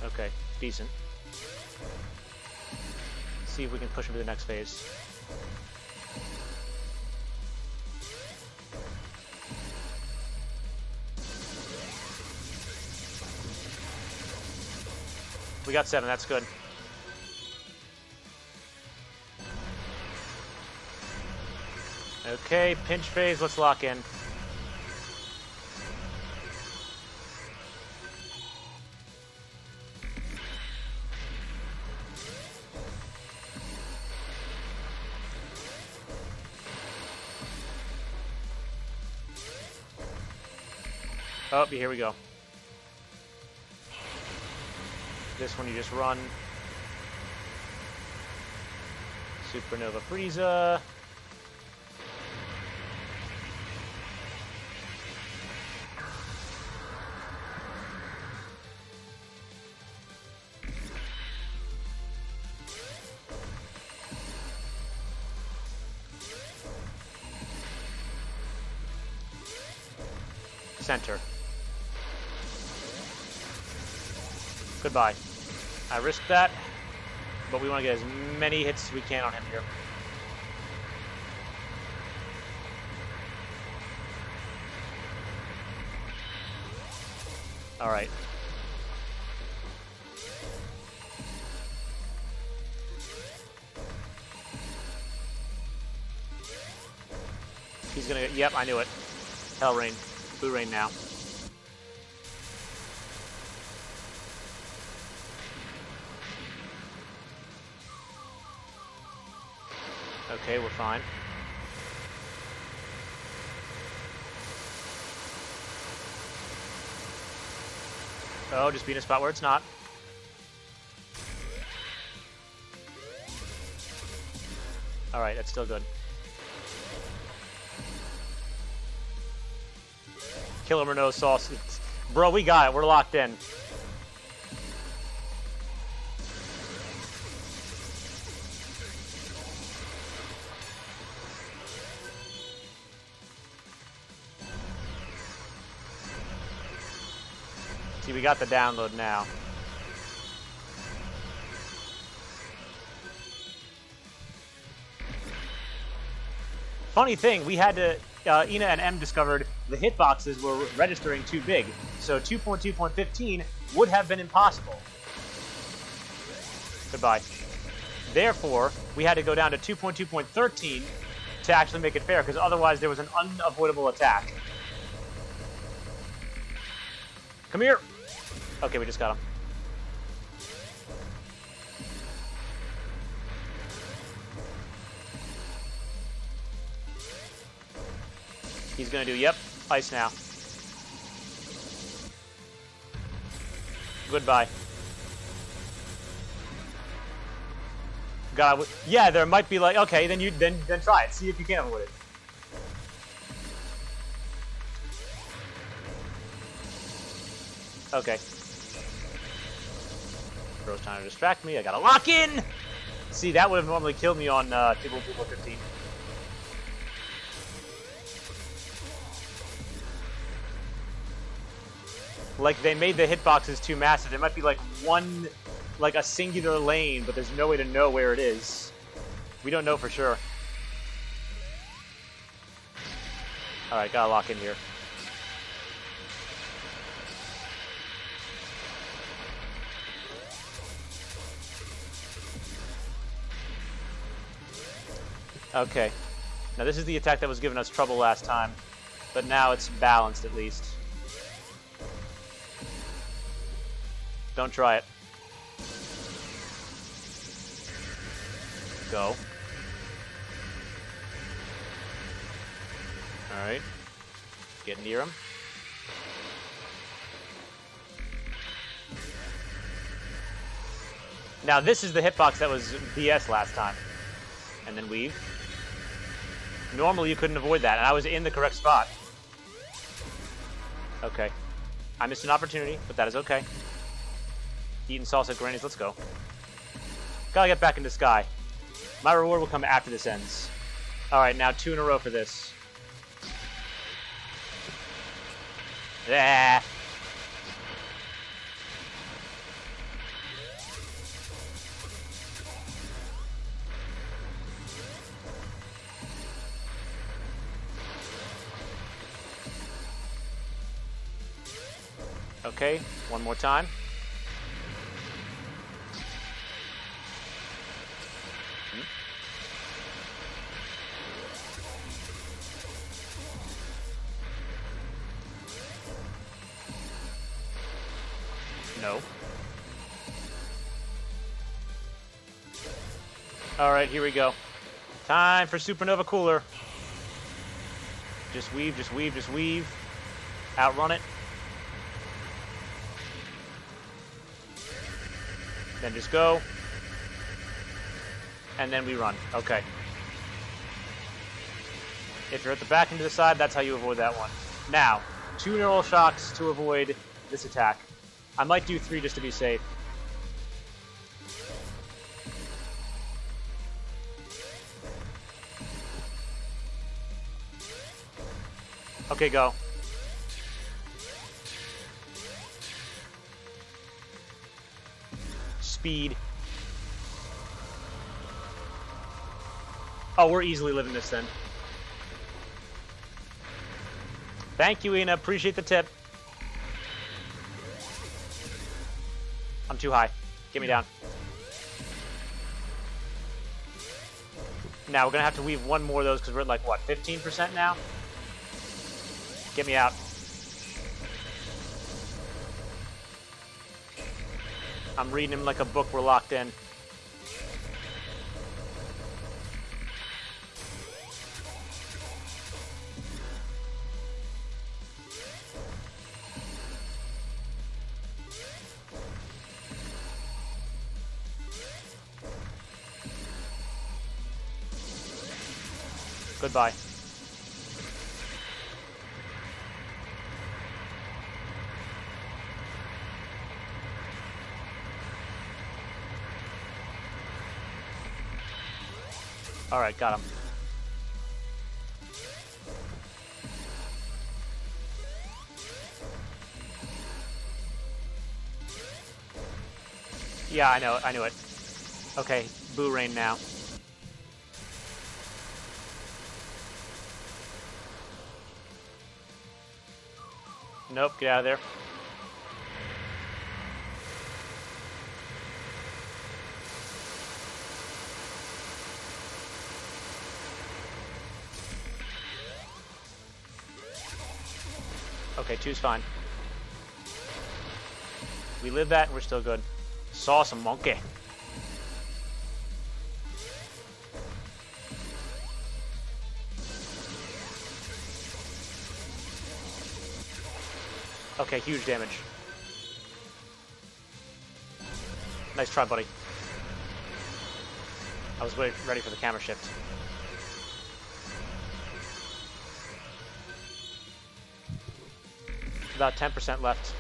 Okay, decent. Let's see if we can push him to the next phase. We got 7, that's good. Okay, pinch phase, let's lock in. Oh, here we go. This one you just run. Supernova Frieza. Center. Goodbye. I risked that, but we want to get as many hits as we can on him here. All right. He's gonna get, yep, I knew it. Hell Rain. Blue Rain now. Okay, we're fine. Oh, just be in a spot where it's not. Alright, that's still good. Kill him or no sauce. Bro, we got it. We're locked in. See, we got the download now. Funny thing, we had to, Ina and M discovered the hitboxes were registering too big, so 2.2.15 would have been impossible. Goodbye. Therefore, we had to go down to 2.2.13 to actually make it fair, because otherwise there was an unavoidable attack. Come here! Okay, we just got him. He's gonna do, yep, ice now. Goodbye. God, yeah, there might be like, okay, then try it. See if you can avoid it. Okay. Bro's trying to distract me. I gotta lock in! See, that would have normally killed me on Table 15. Like, they made the hitboxes too massive. There might be, like, one, like, a singular lane, but there's no way to know where it is. We don't know for sure. Alright, gotta lock in here. Okay. Now, this is the attack that was giving us trouble last time, but now it's balanced at least. Don't try it. Go. Alright. Get near him. Now this is the hitbox that was BS last time. And then weave. Normally you couldn't avoid that, and I was in the correct spot. Okay. I missed an opportunity, but that is okay. Eating salsa at Granny's, let's go. Gotta get back into Sky. My reward will come after this ends. Alright, now 2 in a row for this. Yeah. Okay, one more time. No. Alright, here we go. Time for Supernova Cooler. Just weave, just weave, just weave. Outrun it. Then just go. And then we run. Okay. If you're at the back and to the side, that's how you avoid that one. Now, 2 neural shocks to avoid this attack. I might do 3 just to be safe. Okay, go. Speed. Oh, we're easily living this then. Thank you, Ina. Appreciate the tip. I'm too high. Get me down. Now, we're going to have to weave 1 more of those because we're at, like, what, 15% now? Get me out. I'm reading him like a book. We're locked in. Goodbye. Alright, got him. Yeah, I knew it. Okay, Boo Rain now. Nope, get out of there. Okay, 2's fine. We live that and we're still good. Saw some monkey. Okay, huge damage. Nice try, buddy. I was ready for the camera shift. About 10% left.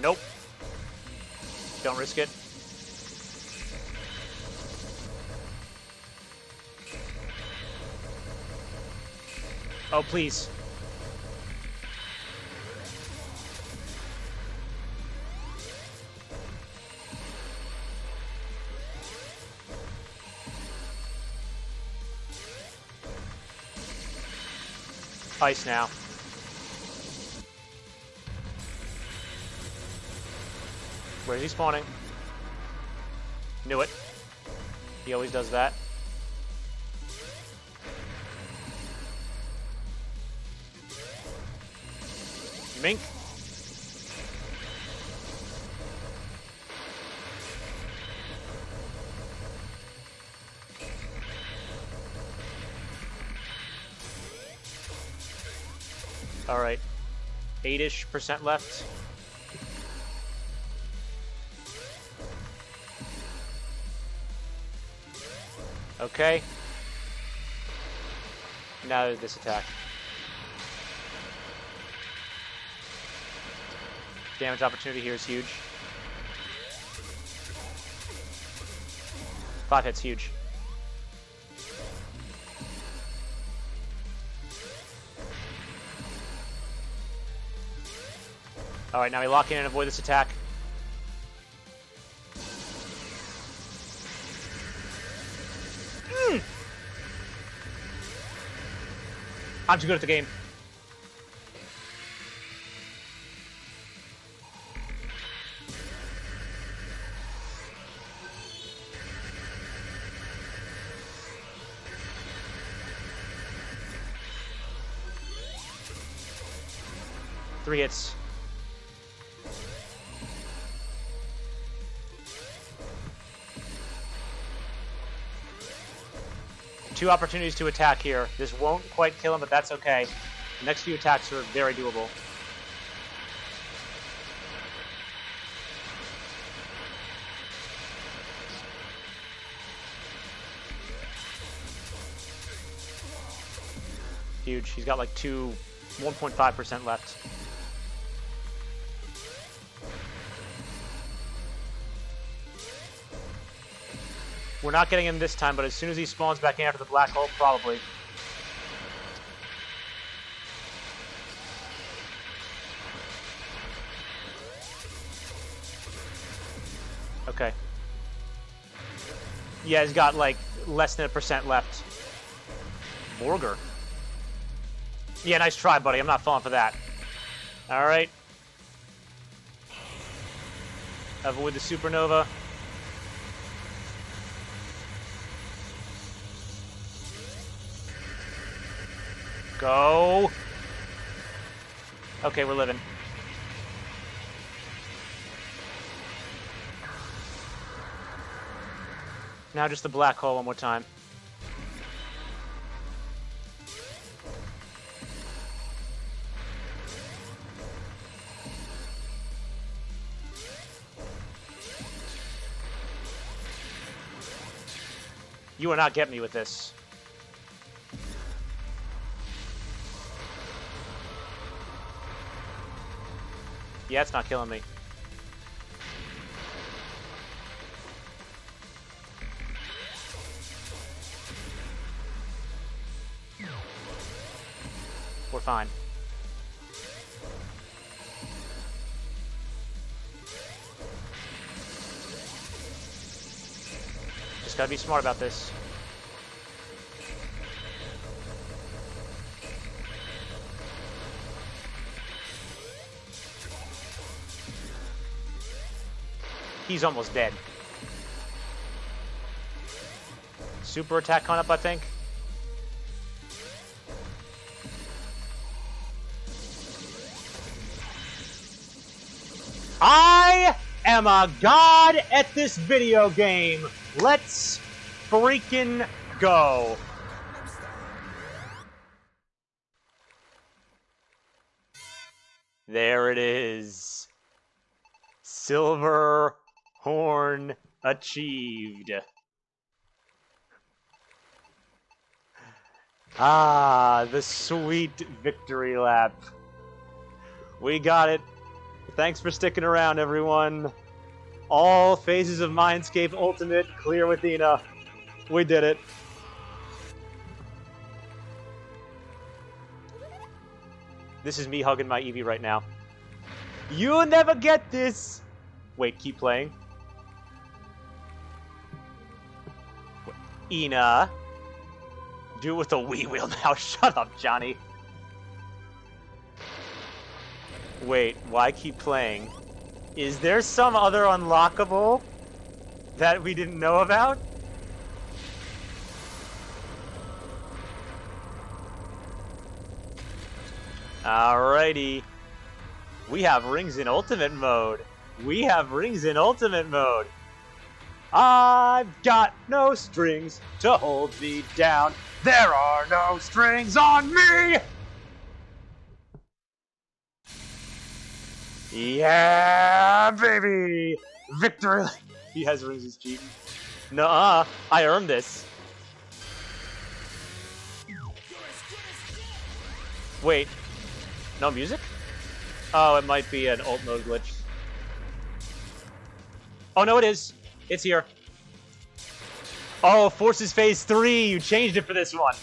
Nope. Don't risk it. Oh, please. Ice now. Where's he spawning? Knew it. He always does that. Mink. All right, 8-ish% left. Okay. Now this attack. Damage opportunity here is huge. 5 hits, huge. Alright, now we lock in and avoid this attack. I'm too good at the game. Three hits. Two opportunities to attack here. This won't quite kill him, but that's okay. The next few attacks are very doable. Huge. He's got like 1.5% left. We're not getting him this time, but as soon as he spawns back in after the black hole, probably. Okay. Yeah, he's got like less than 1% left. Morgar. Yeah, nice try, buddy. I'm not falling for that. All right. Avoid the supernova. Go. Okay, we're living. Now just the black hole one more time. You will not get me with this. Yeah, it's not killing me. We're fine. Just gotta be smart about this. He's almost dead. Super attack coming up, I think. I am a god at this video game. Let's freaking Go. There it is. Silverhorn achieved. Ah, the sweet victory lap. We got it. Thanks for sticking around, everyone. All phases of Mindscape Ultimate clear with Ina. We did it. This is me hugging my Eevee right now. You'll never get this! Wait, keep playing. Ina. Do it with a Wii wheel now. Shut up, Johnny. Wait, why keep playing? Is there some other unlockable that we didn't know about? Alrighty. We have rings in ultimate mode. We have rings in ultimate mode. I've got no strings to hold me down. There are no strings on me! Yeah, baby! Victory! He has rings, he's cheating. Nuh-uh, I earned this. Wait, no music? Oh, it might be an alt mode glitch. Oh, no, it is. It's here. Oh, Forces Phase 3! You changed it for this one.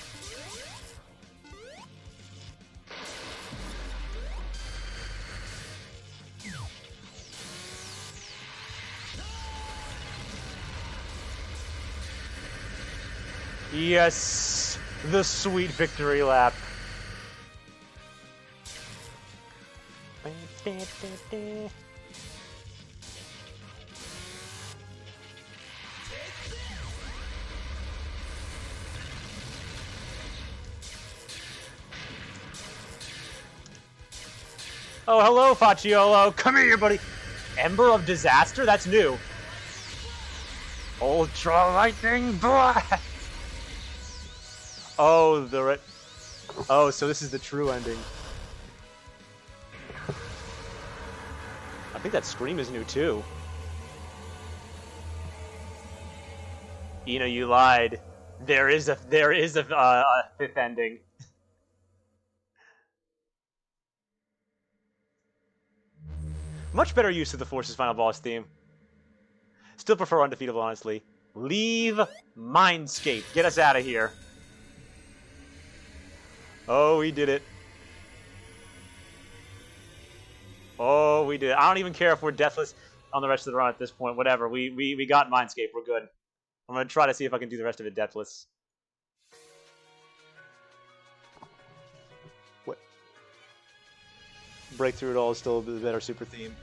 Yes, the sweet victory lap. Oh, hello, Facciolo. Come here, buddy. Ember of Disaster? That's new. Ultra Lightning Blast! Oh, oh, so this is the true ending. I think that scream is new too. You lied. There is a fifth ending. Much better use of the Force's final boss theme. Still prefer Undefeatable, honestly. Leave Mindscape. Get us out of here. Oh, we did it. Oh, we did it. I don't even care if we're deathless on the rest of the run at this point. Whatever. We got Mindscape. We're good. I'm going to try to see if I can do the rest of it deathless. What? Breakthrough It All is still a bit better super theme.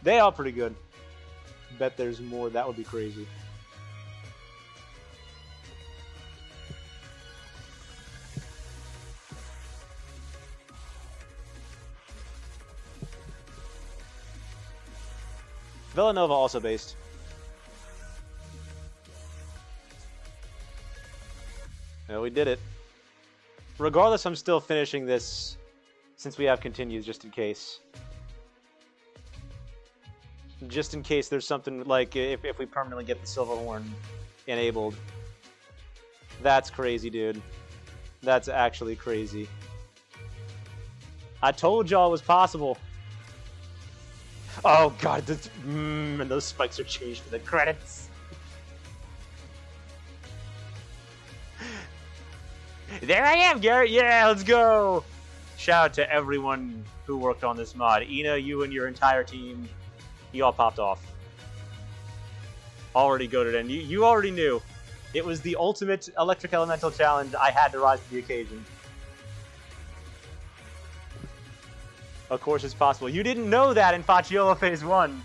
They are pretty good. Bet there's more. That would be crazy. Villanova also based. Yeah, we did it. Regardless, I'm still finishing this since we have continues just in case. Just in case there's something like if we permanently get the Silverhorn enabled. That's crazy, dude. That's actually crazy. I told y'all it was possible. Oh god, and those spikes are changed for the credits. There I am, Garrett. Yeah, let's go. Shout out to everyone who worked on this mod. Ina, you and your entire team, you all popped off. Already goated in. You already knew. It was the ultimate electric elemental challenge. I had to rise to the occasion. Of course it's possible. You didn't know that in Facciolo Phase 1.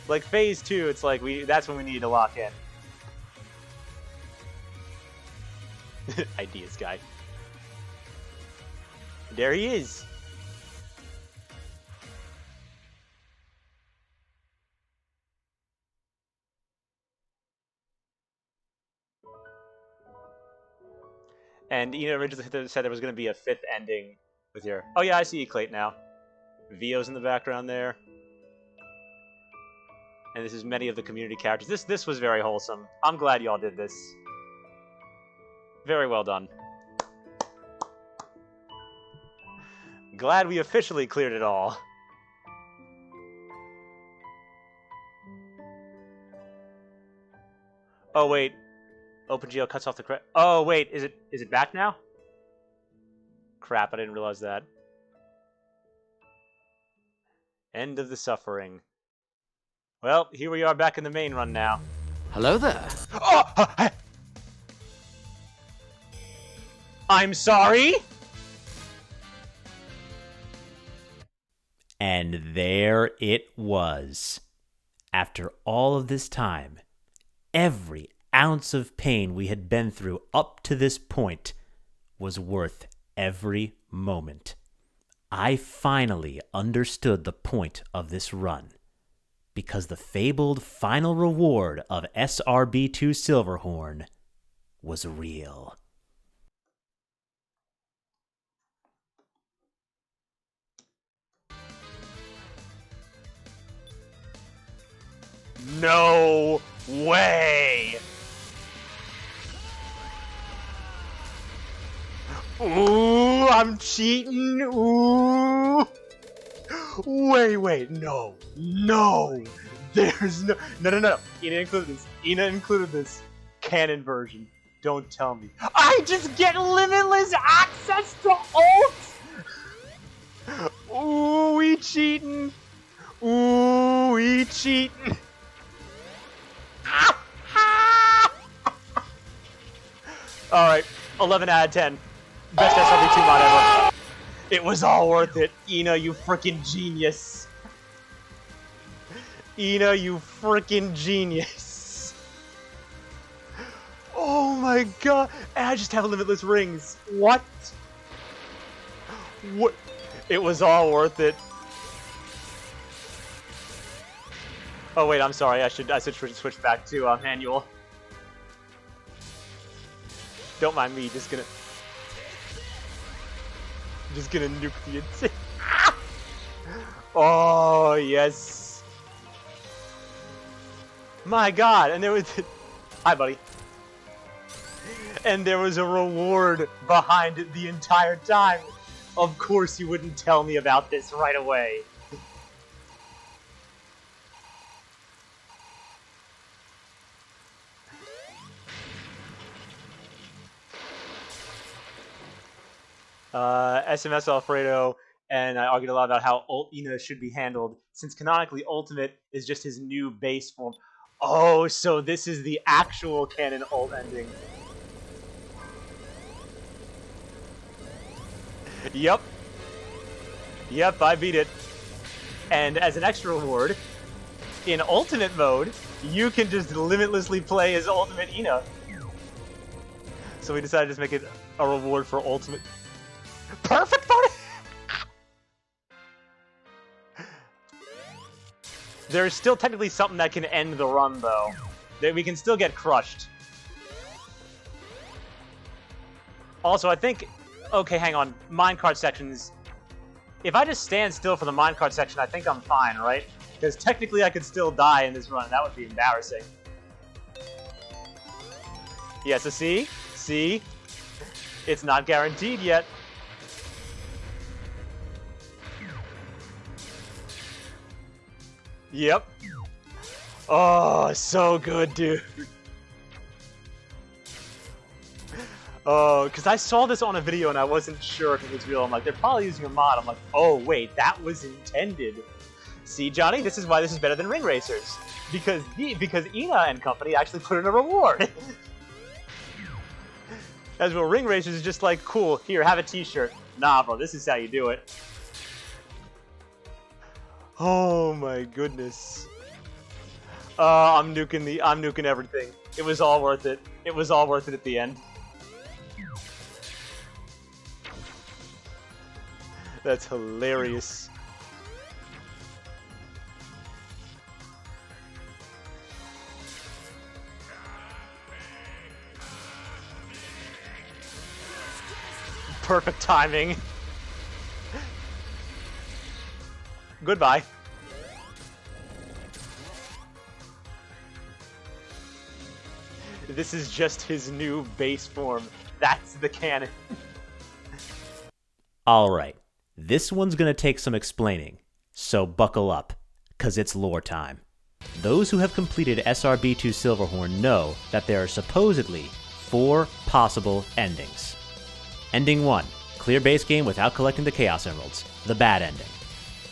Like Phase 2, it's like that's when we need to lock in. Ideas guy. There he is. And Ina originally said there was going to be a 5th ending with your... Oh yeah, I see Eclate now. Vio's in the background there. And this is many of the community characters. This was very wholesome. I'm glad y'all did this. Very well done. Glad we officially cleared it all. Oh wait, OpenGL cuts off the credit. Oh wait, is it back now? Crap, I didn't realize that. End of the suffering. Well, here we are back in the main run now. Hello there. Oh! I'm sorry? And there it was. After all of this time, every ounce of pain we had been through up to this point was worth every moment. I finally understood the point of this run, because the fabled final reward of SRB2 Silverhorn was real. No way! Ooh, I'm cheating. Ooh. Wait, no. There's no. Ina included this. Canon version. Don't tell me. I just get limitless access to ults! Ooh, we cheating. Alright, 11 out of 10. Best SRB2 mod ever. It was all worth it. Ina, you freaking genius. Ina, you freaking genius. Oh my god. And I just have limitless rings. What? It was all worth it. Oh wait, I'm sorry. I should switch back to manual. Don't mind me. Just gonna nuke the insane. Oh yes. My god, and there was hi buddy. And there was a reward behind it the entire time. Of course you wouldn't tell me about this right away. SMS Alfredo and I argued a lot about how ult Ina should be handled, since canonically Ultimate is just his new base form. Oh, so this is the actual canon ult ending. Yep, I beat it. And as an extra reward, in Ultimate mode, you can just limitlessly play as Ultimate Ina. So we decided to just make it a reward for Ultimate. Perfect buddy! There's still technically something that can end the run, though. That we can still get crushed. Also, I think... Okay, hang on. Minecart sections... If I just stand still for the minecart section, I think I'm fine, right? Because technically I could still die in this run, and that would be embarrassing. Yeah, so see? It's not guaranteed yet. Yep. Oh, so good, dude. Oh, because I saw this on a video and I wasn't sure if it was real. I'm like, they're probably using a mod. I'm like, oh, wait, that was intended. See, Johnny, this is why this is better than Ring Racers. Because Ina and company actually put in a reward. As well, Ring Racers is just like, cool, here, have a t-shirt. Nah, bro, this is how you do it. Oh my goodness. I'm nuking everything. It was all worth it. It was all worth it at the end. That's hilarious. Perfect timing. Goodbye. This is just his new base form. That's the canon. Alright, this one's gonna take some explaining, so buckle up, cause it's lore time. Those who have completed SRB2 Silverhorn know that there are supposedly 4 possible endings. Ending 1, clear base game without collecting the Chaos Emeralds, the bad ending.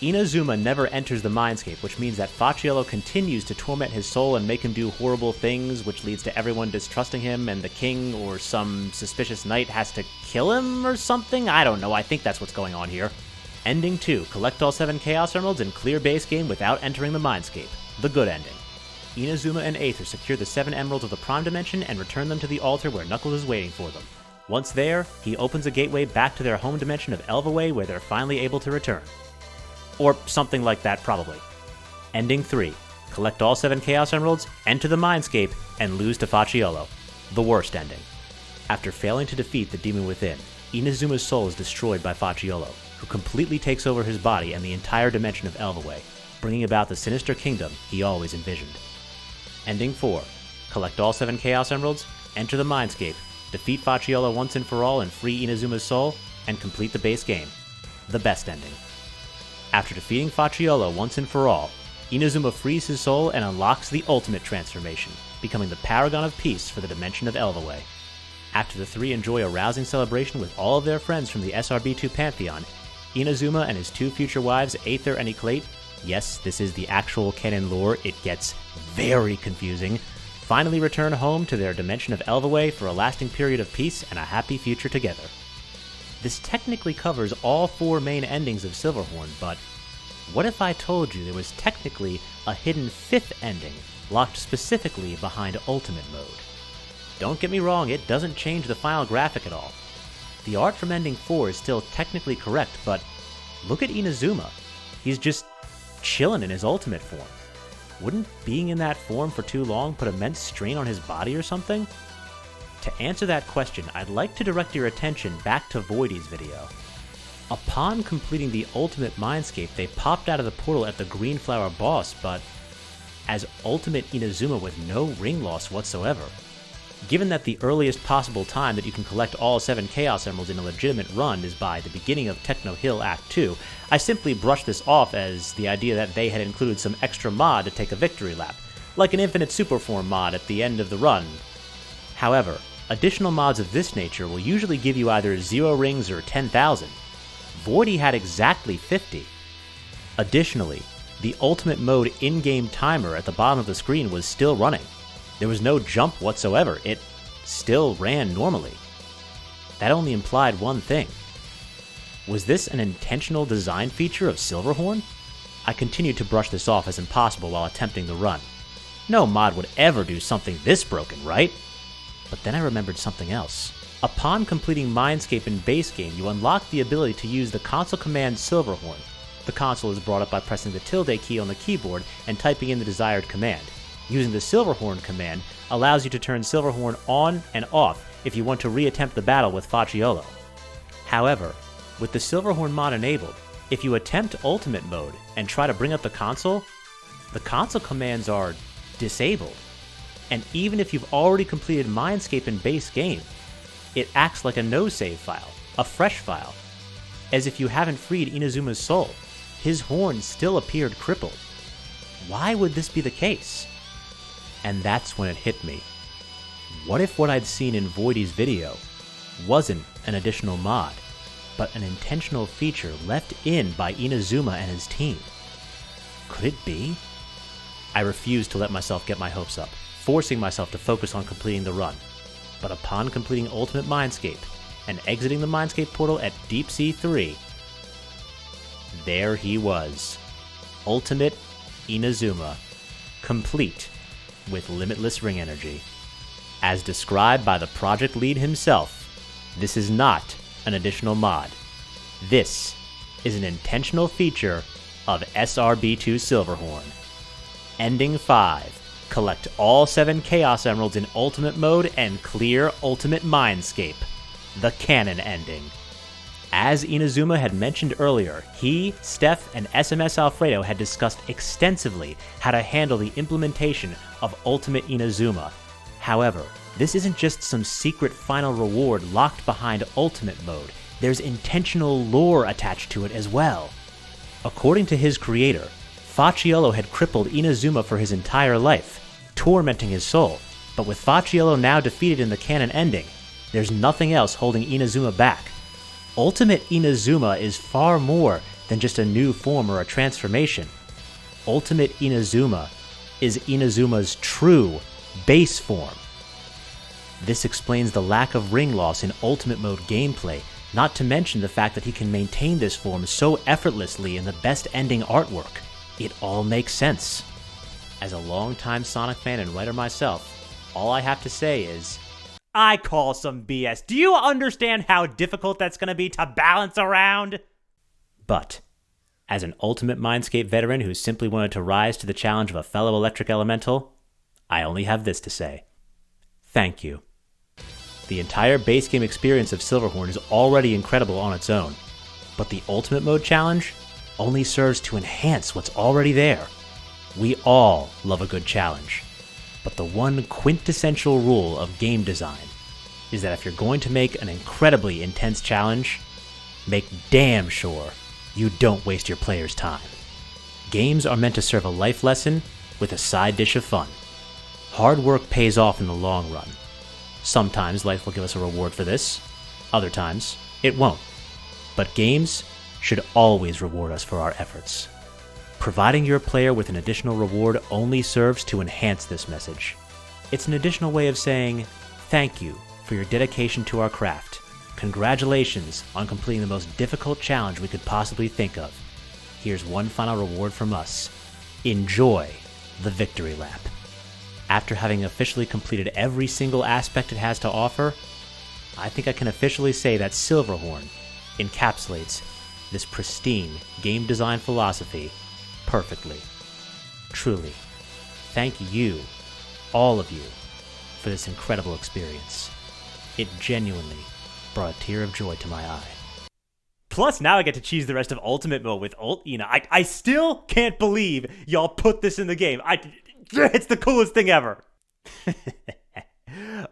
Inazuma never enters the Mindscape, which means that Facciolo continues to torment his soul and make him do horrible things, which leads to everyone distrusting him, and the king or some suspicious knight has to kill him or something? I don't know, I think that's what's going on here. Ending 2, collect all 7 Chaos Emeralds and clear base game without entering the Mindscape, the good ending. Inazuma and Aether secure the 7 Emeralds of the Prime Dimension and return them to the altar where Knuckles is waiting for them. Once there, he opens a gateway back to their home dimension of Elvaway where they're finally able to return. Or something like that, probably. Ending 3. Collect all 7 Chaos Emeralds, enter the Mindscape, and lose to Facciolo. The worst ending. After failing to defeat the demon within, Inazuma's soul is destroyed by Facciolo, who completely takes over his body and the entire dimension of Elvaway, bringing about the sinister kingdom he always envisioned. Ending 4. Collect all 7 Chaos Emeralds, enter the Mindscape, defeat Facciolo once and for all and free Inazuma's soul, and complete the base game. The best ending. After defeating Facciolo once and for all, Inazuma frees his soul and unlocks the ultimate transformation, becoming the paragon of peace for the dimension of Elvaway. After the 3 enjoy a rousing celebration with all of their friends from the SRB2 Pantheon, Inazuma and his 2 future wives, Aether and Eclate, yes, this is the actual canon lore, it gets very confusing, finally return home to their dimension of Elvaway for a lasting period of peace and a happy future together. This technically covers all 4 main endings of Silverhorn, but what if I told you there was technically a hidden 5th ending locked specifically behind Ultimate Mode? Don't get me wrong, it doesn't change the final graphic at all. The art from Ending 4 is still technically correct, but look at Inazuma. He's just chilling in his ultimate form. Wouldn't being in that form for too long put immense strain on his body or something? To answer that question, I'd like to direct your attention back to Voidy's video. Upon completing the Ultimate Mindscape, they popped out of the portal at the Green Flower boss, but as Ultimate Inazuma with no ring loss whatsoever. Given that the earliest possible time that you can collect all 7 Chaos Emeralds in a legitimate run is by the beginning of Techno Hill Act 2, I simply brushed this off as the idea that they had included some extra mod to take a victory lap, like an Infinite Superform mod at the end of the run. However, additional mods of this nature will usually give you either 0 rings or 10,000. Voidy had exactly 50. Additionally, the Ultimate Mode in-game timer at the bottom of the screen was still running. There was no jump whatsoever, it still ran normally. That only implied one thing. Was this an intentional design feature of Silverhorn? I continued to brush this off as impossible while attempting the run. No mod would ever do something this broken, right? But then I remembered something else. Upon completing Mindscape in base game, you unlock the ability to use the console command Silverhorn. The console is brought up by pressing the tilde key on the keyboard and typing in the desired command. Using the Silverhorn command allows you to turn Silverhorn on and off if you want to reattempt the battle with Facciolo. However, with the Silverhorn mod enabled, if you attempt Ultimate Mode and try to bring up the console commands are disabled. And even if you've already completed Mindscape in base game, it acts like a no-save file, a fresh file, as if you haven't freed Inazuma's soul. His horn still appeared crippled. Why would this be the case? And that's when it hit me. What if what I'd seen in Voidy's video wasn't an additional mod, but an intentional feature left in by Inazuma and his team? Could it be? I refused to let myself get my hopes up, forcing myself to focus on completing the run. But upon completing Ultimate Mindscape and exiting the Mindscape portal at Deep Sea 3, there he was. Ultimate Inazuma, complete with limitless ring energy. As described by the project lead himself, this is not an additional mod. This is an intentional feature of SRB2 Silverhorn. Ending 5. Collect all 7 Chaos Emeralds in Ultimate Mode and clear Ultimate Mindscape. The canon ending. As Inazuma had mentioned earlier, he, Steph, and SMS Alfredo had discussed extensively how to handle the implementation of Ultimate Inazuma. However, this isn't just some secret final reward locked behind Ultimate Mode, there's intentional lore attached to it as well. According to his creator, Facciolo had crippled Inazuma for his entire life, tormenting his soul, but with Facciolo now defeated in the canon ending, there's nothing else holding Inazuma back. Ultimate Inazuma is far more than just a new form or a transformation. Ultimate Inazuma is Inazuma's true base form. This explains the lack of ring loss in Ultimate Mode gameplay, not to mention the fact that he can maintain this form so effortlessly in the best ending artwork. It all makes sense. As a longtime Sonic fan and writer myself, all I have to say is, I call some BS. Do you understand how difficult that's going to be to balance around? But, as an Ultimate Mindscape veteran who simply wanted to rise to the challenge of a fellow electric elemental, I only have this to say. Thank you. The entire base game experience of Silverhorn is already incredible on its own, but the Ultimate Mode challenge only serves to enhance what's already there. We all love a good challenge, but the one quintessential rule of game design is that if you're going to make an incredibly intense challenge, make damn sure you don't waste your players' time. Games are meant to serve a life lesson with a side dish of fun. Hard work pays off in the long run. Sometimes life will give us a reward for this, other times it won't. But games should always reward us for our efforts. Providing your player with an additional reward only serves to enhance this message. It's an additional way of saying, thank you for your dedication to our craft. Congratulations on completing the most difficult challenge we could possibly think of. Here's one final reward from us. Enjoy the victory lap. After having officially completed every single aspect it has to offer, I think I can officially say that Silverhorn encapsulates this pristine game design philosophy perfectly. Truly, thank you, all of you, for this incredible experience. It genuinely brought a tear of joy to my eye. Plus, now I get to choose the rest of Ultimate Mode with I still can't believe y'all put this in the game. It's the coolest thing ever.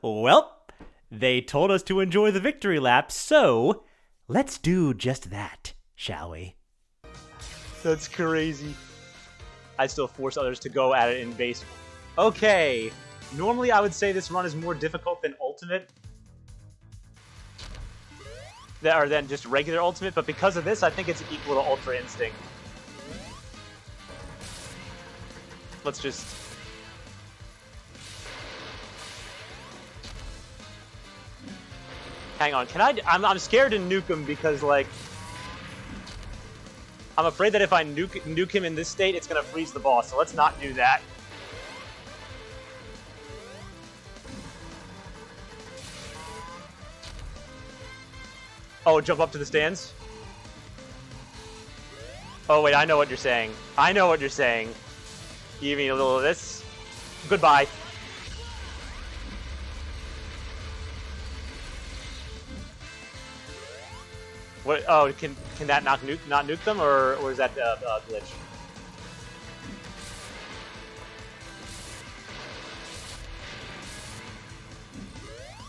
Well, they told us to enjoy the victory lap, so let's do just that, shall we? That's crazy. I still force others to go at it in base. Okay, normally I would say this run is more difficult than Ultimate. Or than just regular Ultimate, but because of this, I think it's equal to Ultra Instinct. Let's just... Hang on, can I... I'm scared to nuke him because, like... I'm afraid that if I nuke him in this state, it's going to freeze the boss, so let's not do that. Oh, jump up to the stands? Oh, wait, I know what you're saying. I know what you're saying. Give me a little of this. Goodbye. What? Oh, can that not nuke them, or is that a glitch?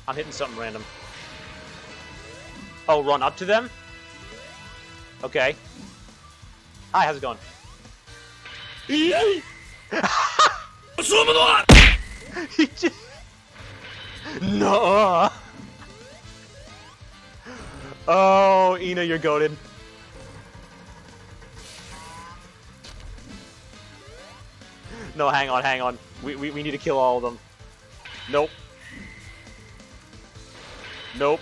I'm hitting something random. Oh, run up to them? Okay. Hi, how's it going? He just... No. Oh, Ina, you're goated. No, hang on. We need to kill all of them. Nope. Nope.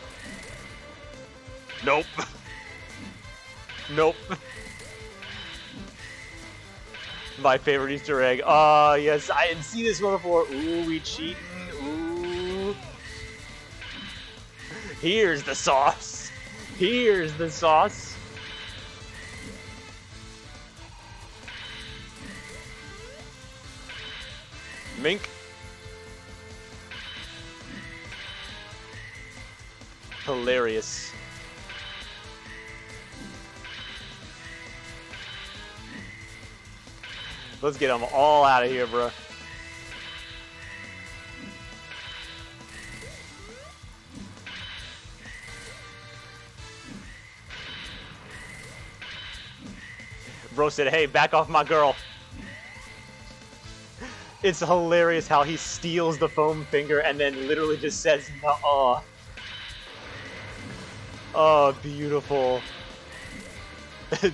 Nope. Nope. My favorite Easter egg. Oh, yes, I didn't see this one before. Ooh, we cheating. Ooh. Here's the sauce. Here's the sauce. Mink. Hilarious. Let's get them all out of here, bro. Bro said, hey, back off my girl. It's hilarious how he steals the foam finger and then literally just says, nuh-uh. Oh, beautiful.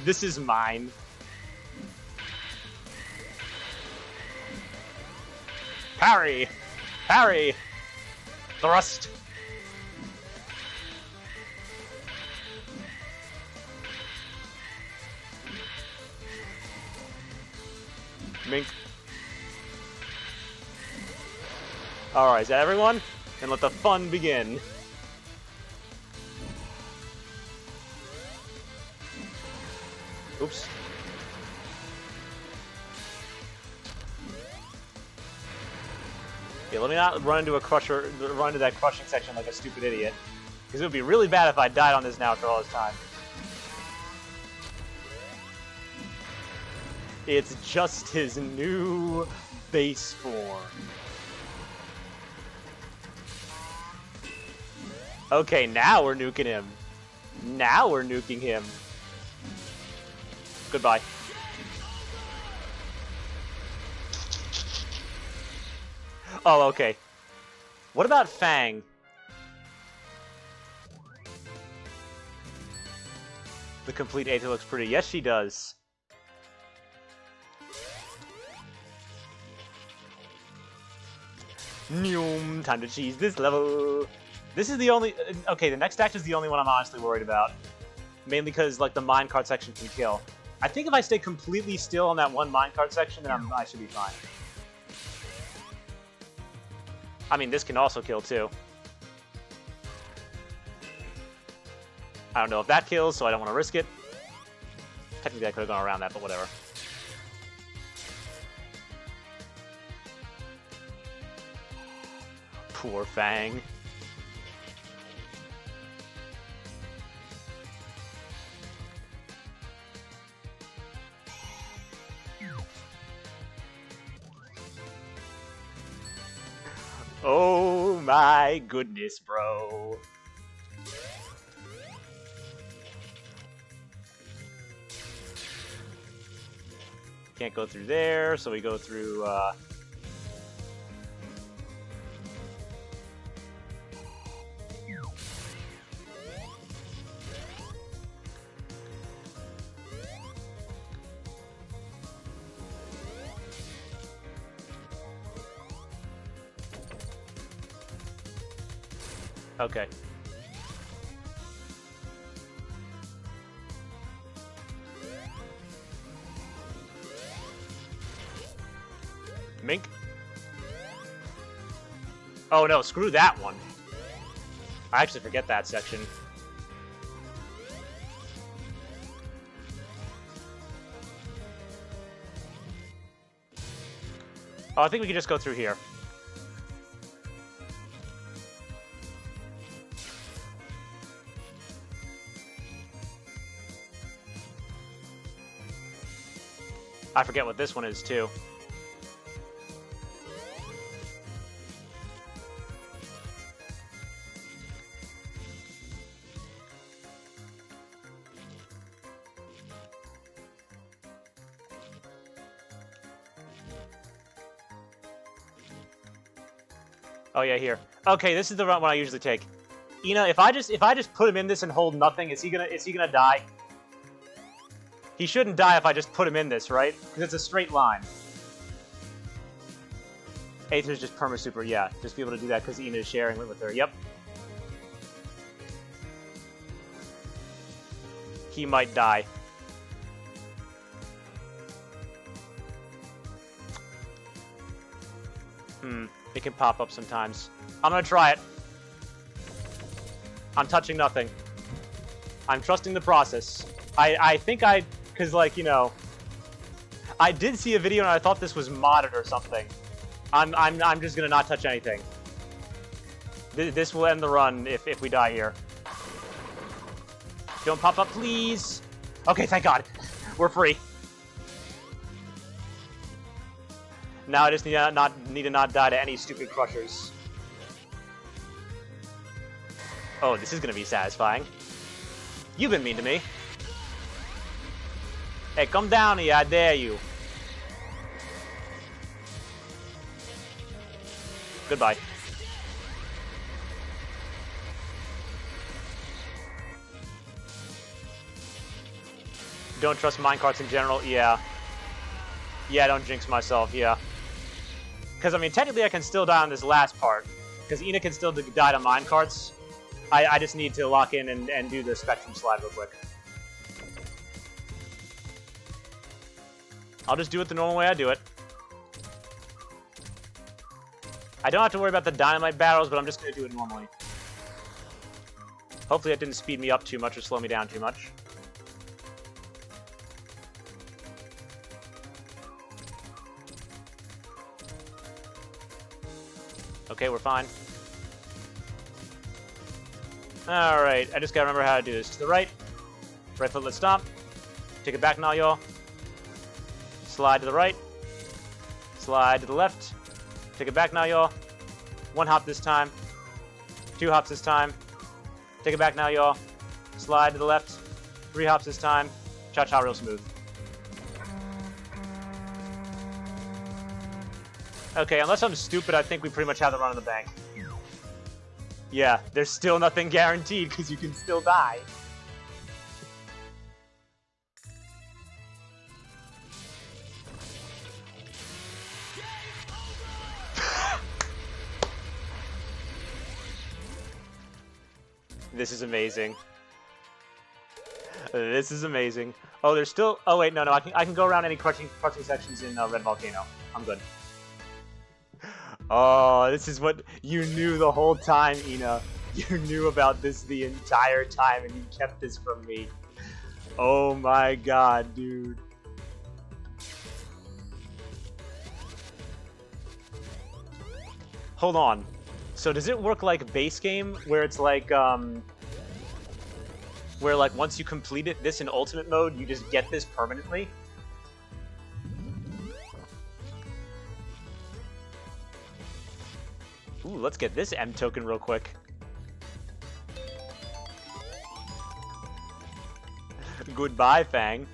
This is mine. Parry! Parry! Thrust! Mink. Alright, is that everyone? Then let the fun begin. Oops. Yeah, let me not run into that crushing section like a stupid idiot. Because it would be really bad if I died on this now after all this time. It's just his new base form. Okay, now we're nuking him. Now we're nuking him. Goodbye. Oh, okay. What about Fang? The complete Aether looks pretty. Yes, she does. Noom, time to cheese this level. This is the only... Okay, the next act is the only one I'm honestly worried about. Mainly because, like, the minecart section can kill. I think if I stay completely still on that one minecart section, then I should be fine. I mean, this can also kill, too. I don't know if that kills, so I don't want to risk it. Technically, I could have gone around that, but whatever. Poor Fang. Oh my goodness, bro. Can't go through there, so we go through, Okay. Mink? Oh no, screw that one. I actually forget that section. Oh, I think we can just go through here. I forget what this one is, too. Oh yeah, here. Okay, this is the one I usually take. You know, if I just put him in this and hold nothing, is he gonna die? He shouldn't die if I just put him in this, right? Because it's a straight line. Aether's just perma-super, yeah. Just be able to do that because Ina is sharing it with her. Yep. He might die. It can pop up sometimes. I'm gonna try it. I'm touching nothing. I'm trusting the process. I think because, like, you know, I did see a video and I thought this was modded or something. I'm just gonna not touch anything. This will end the run if we die here. Don't pop up, please. Okay, thank God. We're free. Now I just need to not die to any stupid crushers. Oh, this is gonna be satisfying. You've been mean to me. Hey, come down here, I dare you. Goodbye. Don't trust minecarts in general, yeah. Yeah, don't jinx myself, yeah. Because, I mean, technically I can still die on this last part. Because Ina can still die to minecarts. I just need to lock in and do the spectrum slide real quick. I'll just do it the normal way I do it. I don't have to worry about the dynamite battles, but I'm just going to do it normally. Hopefully that didn't speed me up too much or slow me down too much. Okay, we're fine. Alright, I just gotta remember how to do this. To the right. Right foot, let's stomp. Take it back now, y'all. Slide to the right. Slide to the left. Take it back now, y'all. One hop this time. Two hops this time. Take it back now, y'all. Slide to the left. Three hops this time. Cha-cha real smooth. Okay, unless I'm stupid, I think we pretty much have the run in the bank. Yeah, there's still nothing guaranteed because you can still die. This is amazing. This is amazing. Oh, there's still... Oh, wait, no. I can go around any crushing sections in Red Volcano. I'm good. Oh, this is what you knew the whole time, Ina. You knew about this the entire time, and you kept this from me. Oh my god, dude. Hold on. So does it work like base game, where it's like, where like once you complete this in ultimate mode, you just get this permanently? Ooh, let's get this M token real quick. Goodbye, Fang.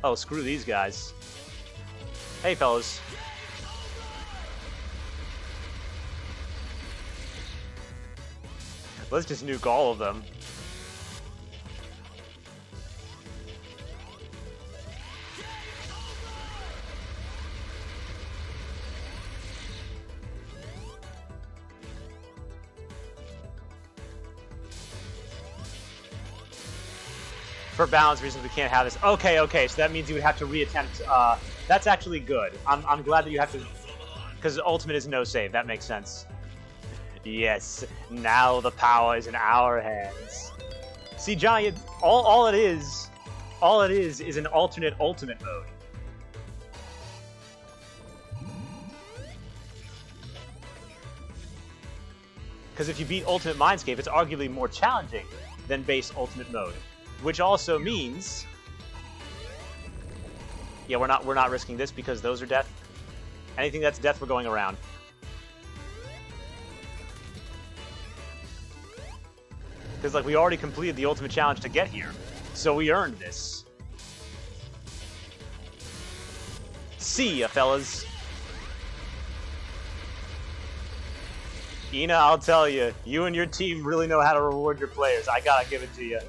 Oh, screw these guys. Hey, fellas. Let's just nuke all of them. For balance reasons, we can't have this. Okay, so that means you would have to reattempt. That's actually good. I'm glad that you have to, because ultimate is no save. That makes sense. Yes, now the power is in our hands. See, Johnny, all it is an alternate ultimate mode. Because if you beat Ultimate Mindscape, it's arguably more challenging than base ultimate mode. Which also means, yeah, we're not risking this because those are death. Anything that's death, we're going around. Because like we already completed the ultimate challenge to get here, so we earned this. See ya, fellas. Ina, I'll tell you, you and your team really know how to reward your players. I gotta give it to you.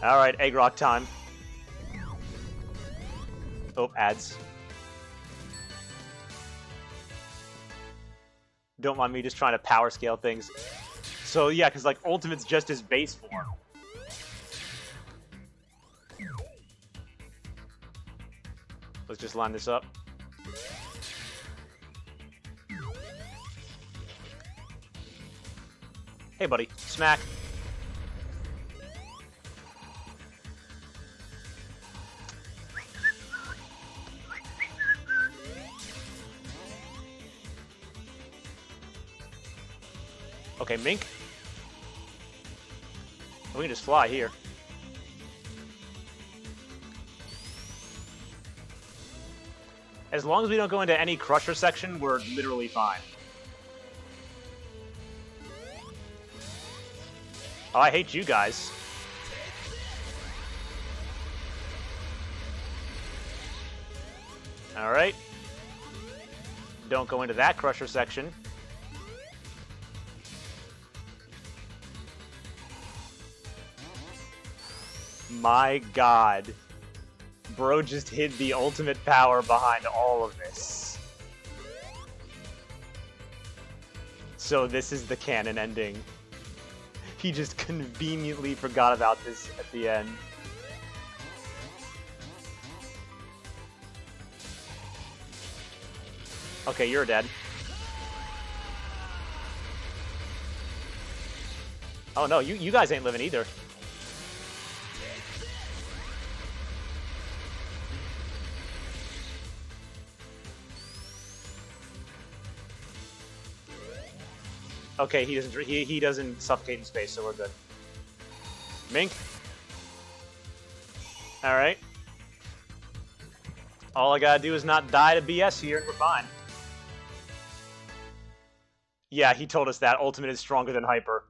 Alright, egg rock time. Oh, ads. Don't mind me just trying to power scale things. So yeah, because like ultimate's just his base form. Let's just line this up. Hey buddy, smack. Okay, Mink. We can just fly here. As long as we don't go into any crusher section, we're literally fine. Oh, I hate you guys. Alright. Don't go into that crusher section. My god. Bro just hid the ultimate power behind all of this. So this is the canon ending. He just conveniently forgot about this at the end. Okay, you're dead. Oh no, you guys ain't living either. Okay, he doesn't suffocate in space, so we're good. Mink. Alright. All I gotta do is not die to BS here and we're fine. Yeah, he told us that ultimate is stronger than hyper.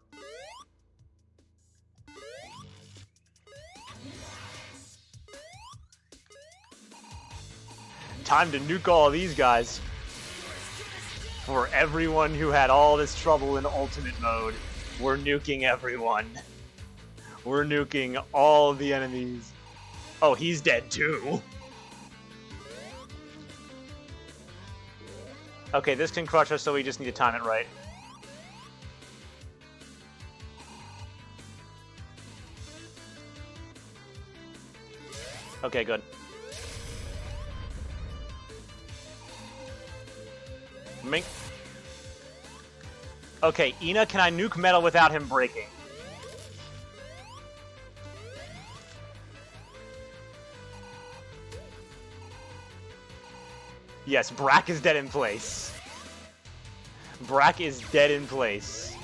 Time to nuke all of these guys. For everyone who had all this trouble in ultimate mode, we're nuking everyone. We're nuking all of the enemies. Oh, he's dead too. Okay, this can crush us, so we just need to time it right. Okay, good. Mink. Okay, Ina, can I nuke metal without him breaking? Yes, Brack is dead in place. Brack is dead in place.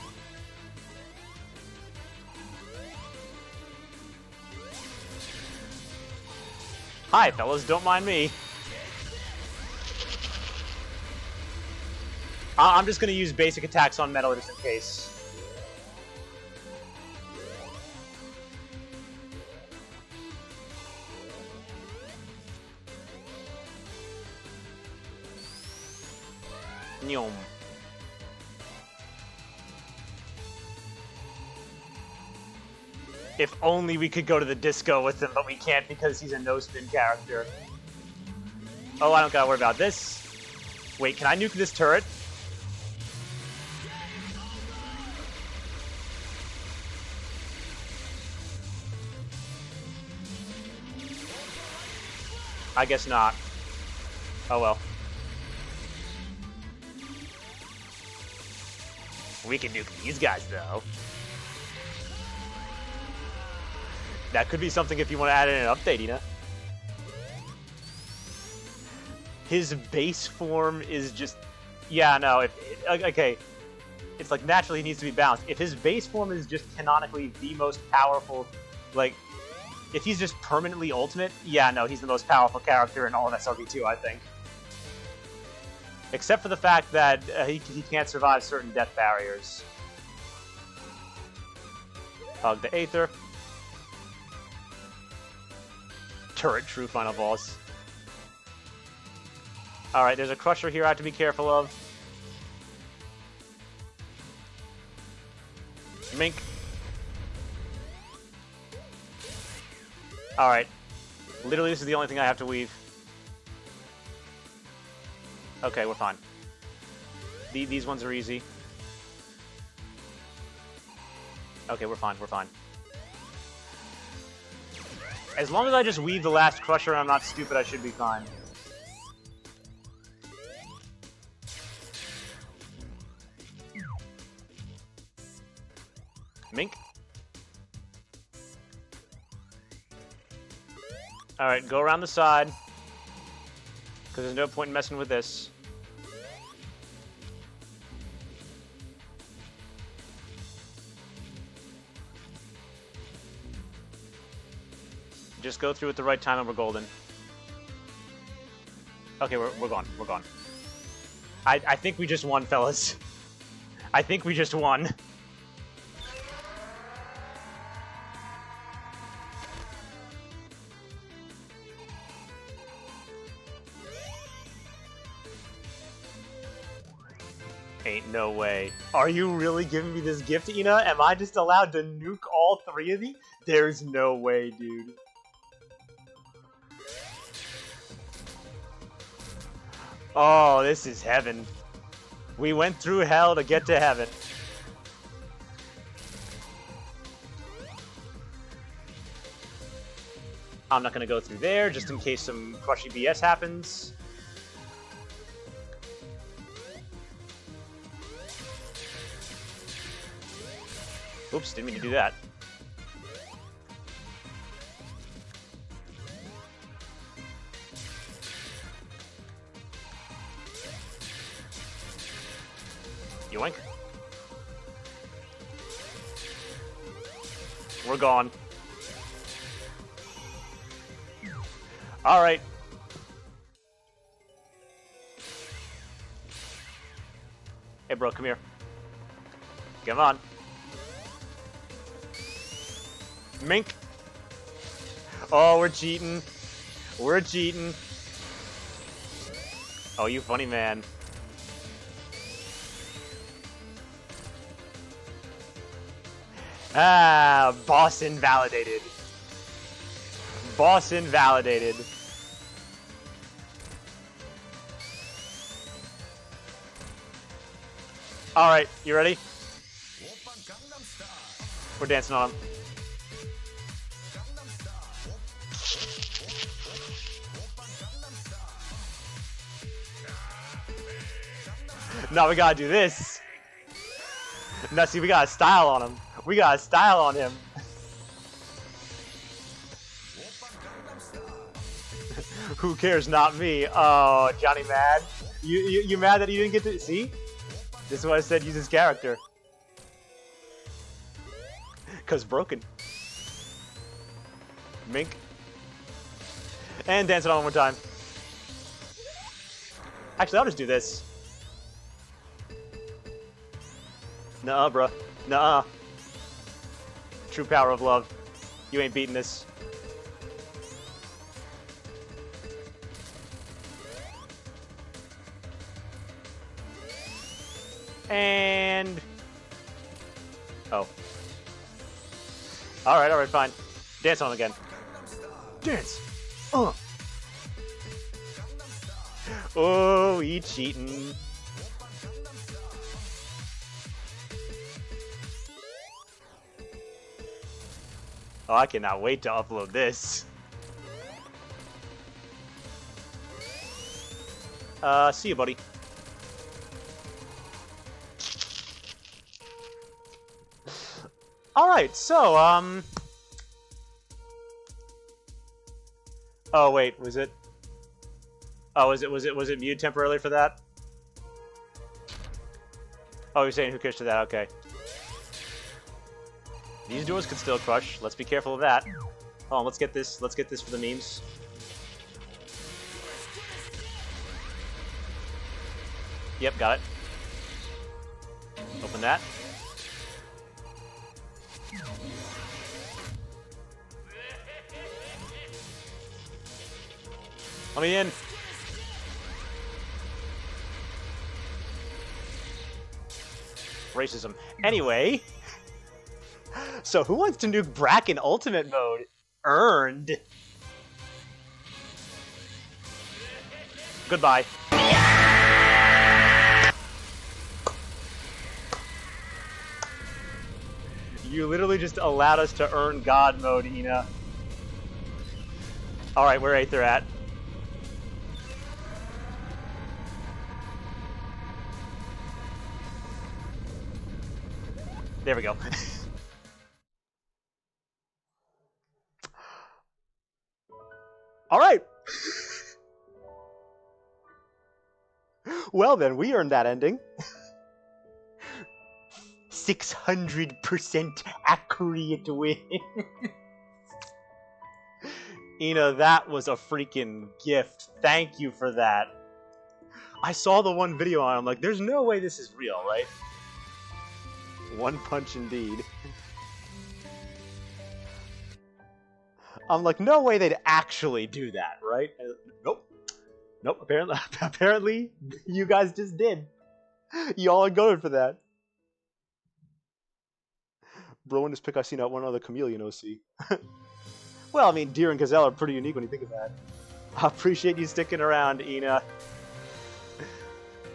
Hi, fellas, don't mind me. I'm just gonna use basic attacks on metal just in case. Nyom. If only we could go to the disco with him, but we can't because he's a no-spin character. Oh, I don't gotta worry about this. Wait, can I nuke this turret? I guess not. Oh well. We can nuke these guys, though. That could be something if you want to add in an update, Ina. His base form is just... Yeah, no, okay. It's like naturally he needs to be balanced. If his base form is just canonically the most powerful, like... If he's just permanently ultimate, yeah, no, he's the most powerful character in all of SRB2, I think. Except for the fact that he can't survive certain death barriers. Hug the Aether. Turret, true final boss. Alright, there's a Crusher here I have to be careful of. Mink. Alright. Literally, this is the only thing I have to weave. Okay, we're fine. These ones are easy. Okay, we're fine, we're fine. As long as I just weave the last Crusher and I'm not stupid, I should be fine. Mink. Alright, go around the side. Because there's no point in messing with this. Just go through at the right time and we're golden. Okay, we're gone. We're gone. I think we just won, fellas. I think we just won. Ain't no way. Are you really giving me this gift, Ina? Am I just allowed to nuke all three of you? There's no way, dude. Oh, this is heaven. We went through hell to get to heaven. I'm not gonna go through there, just in case some crushy BS happens. Oops, didn't mean to do that. Yoink. We're gone. Alright. Hey bro, come here. Come on. Mink. Oh, we're cheating. We're cheating. Oh, you funny man. Ah, boss invalidated. Boss invalidated. Alright, you ready? We're dancing on him. Now we gotta do this. Now see, we got a style on him. We got a style on him. Who cares? Not me. Oh, Johnny mad. You mad that you didn't get to see? This is why I said use his character. Cause broken. Mink. And dance it on one more time. Actually, I'll just do this. Nuh-uh, bruh. Nuh-uh. True power of love. You ain't beating this. And... oh. Alright, fine. Dance on again. Dance! Oh, he cheating. Oh, I cannot wait to upload this. See you, buddy. Alright, so, oh, wait, was it? Oh, was it muted temporarily for that? Oh, you're saying who cares to that, okay. These doors could still crush. Let's be careful of that. Hold on, let's get this for the memes. Yep, got it. Open that. Let me in. Racism. Anyway. So who wants to nuke Brack in ultimate mode? Earned. Goodbye. You literally just allowed us to earn God mode, Ina. Alright, where Aether at? There we go. Alright! Well then, we earned that ending. 600% accurate win. Ina, that was a freaking gift. Thank you for that. I saw the one video on it. I'm like, there's no way this is real, right? One punch indeed. I'm like, no way they'd actually do that, right? Nope. Nope, apparently you guys just did. Y'all are going for that. Bro, in this pic I seen out one other chameleon OC. Well, I mean, deer and gazelle are pretty unique when you think of that. I appreciate you sticking around, Ina.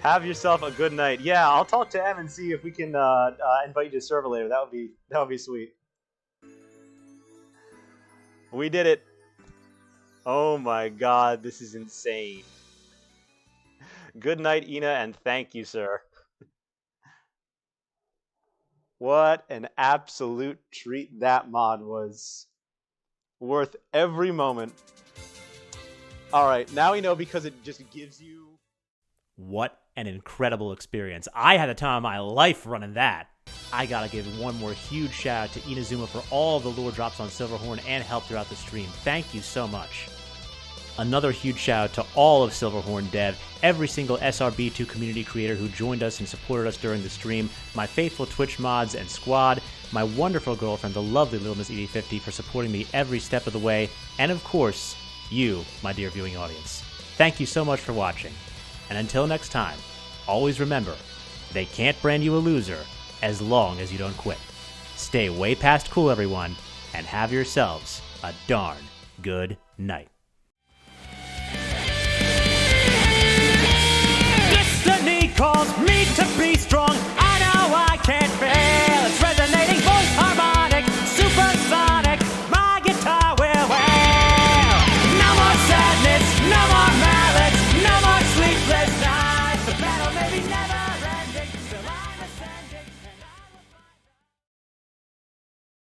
Have yourself a good night. Yeah, I'll talk to Em and see if we can invite you to server later. That would be sweet. We did it. Oh my god, this is insane. Good night, Ina, and thank you, sir. What an absolute treat that mod was. Worth every moment. Alright, now we know because it just gives you... What an incredible experience. I had the time of my life running that. I gotta give one more huge shout out to Inazuma for all of the lore drops on Silverhorn and help throughout the stream. Thank you so much. Another huge shout out to all of Silverhorn dev, every single SRB2 community creator who joined us and supported us during the stream, my faithful Twitch mods and squad, my wonderful girlfriend, the lovely Little Miss ED50 for supporting me every step of the way, and of course, you, my dear viewing audience. Thank you so much for watching. And until next time, always remember, they can't brand you a loser as long as you don't quit. Stay way past cool, everyone, and have yourselves a darn good night.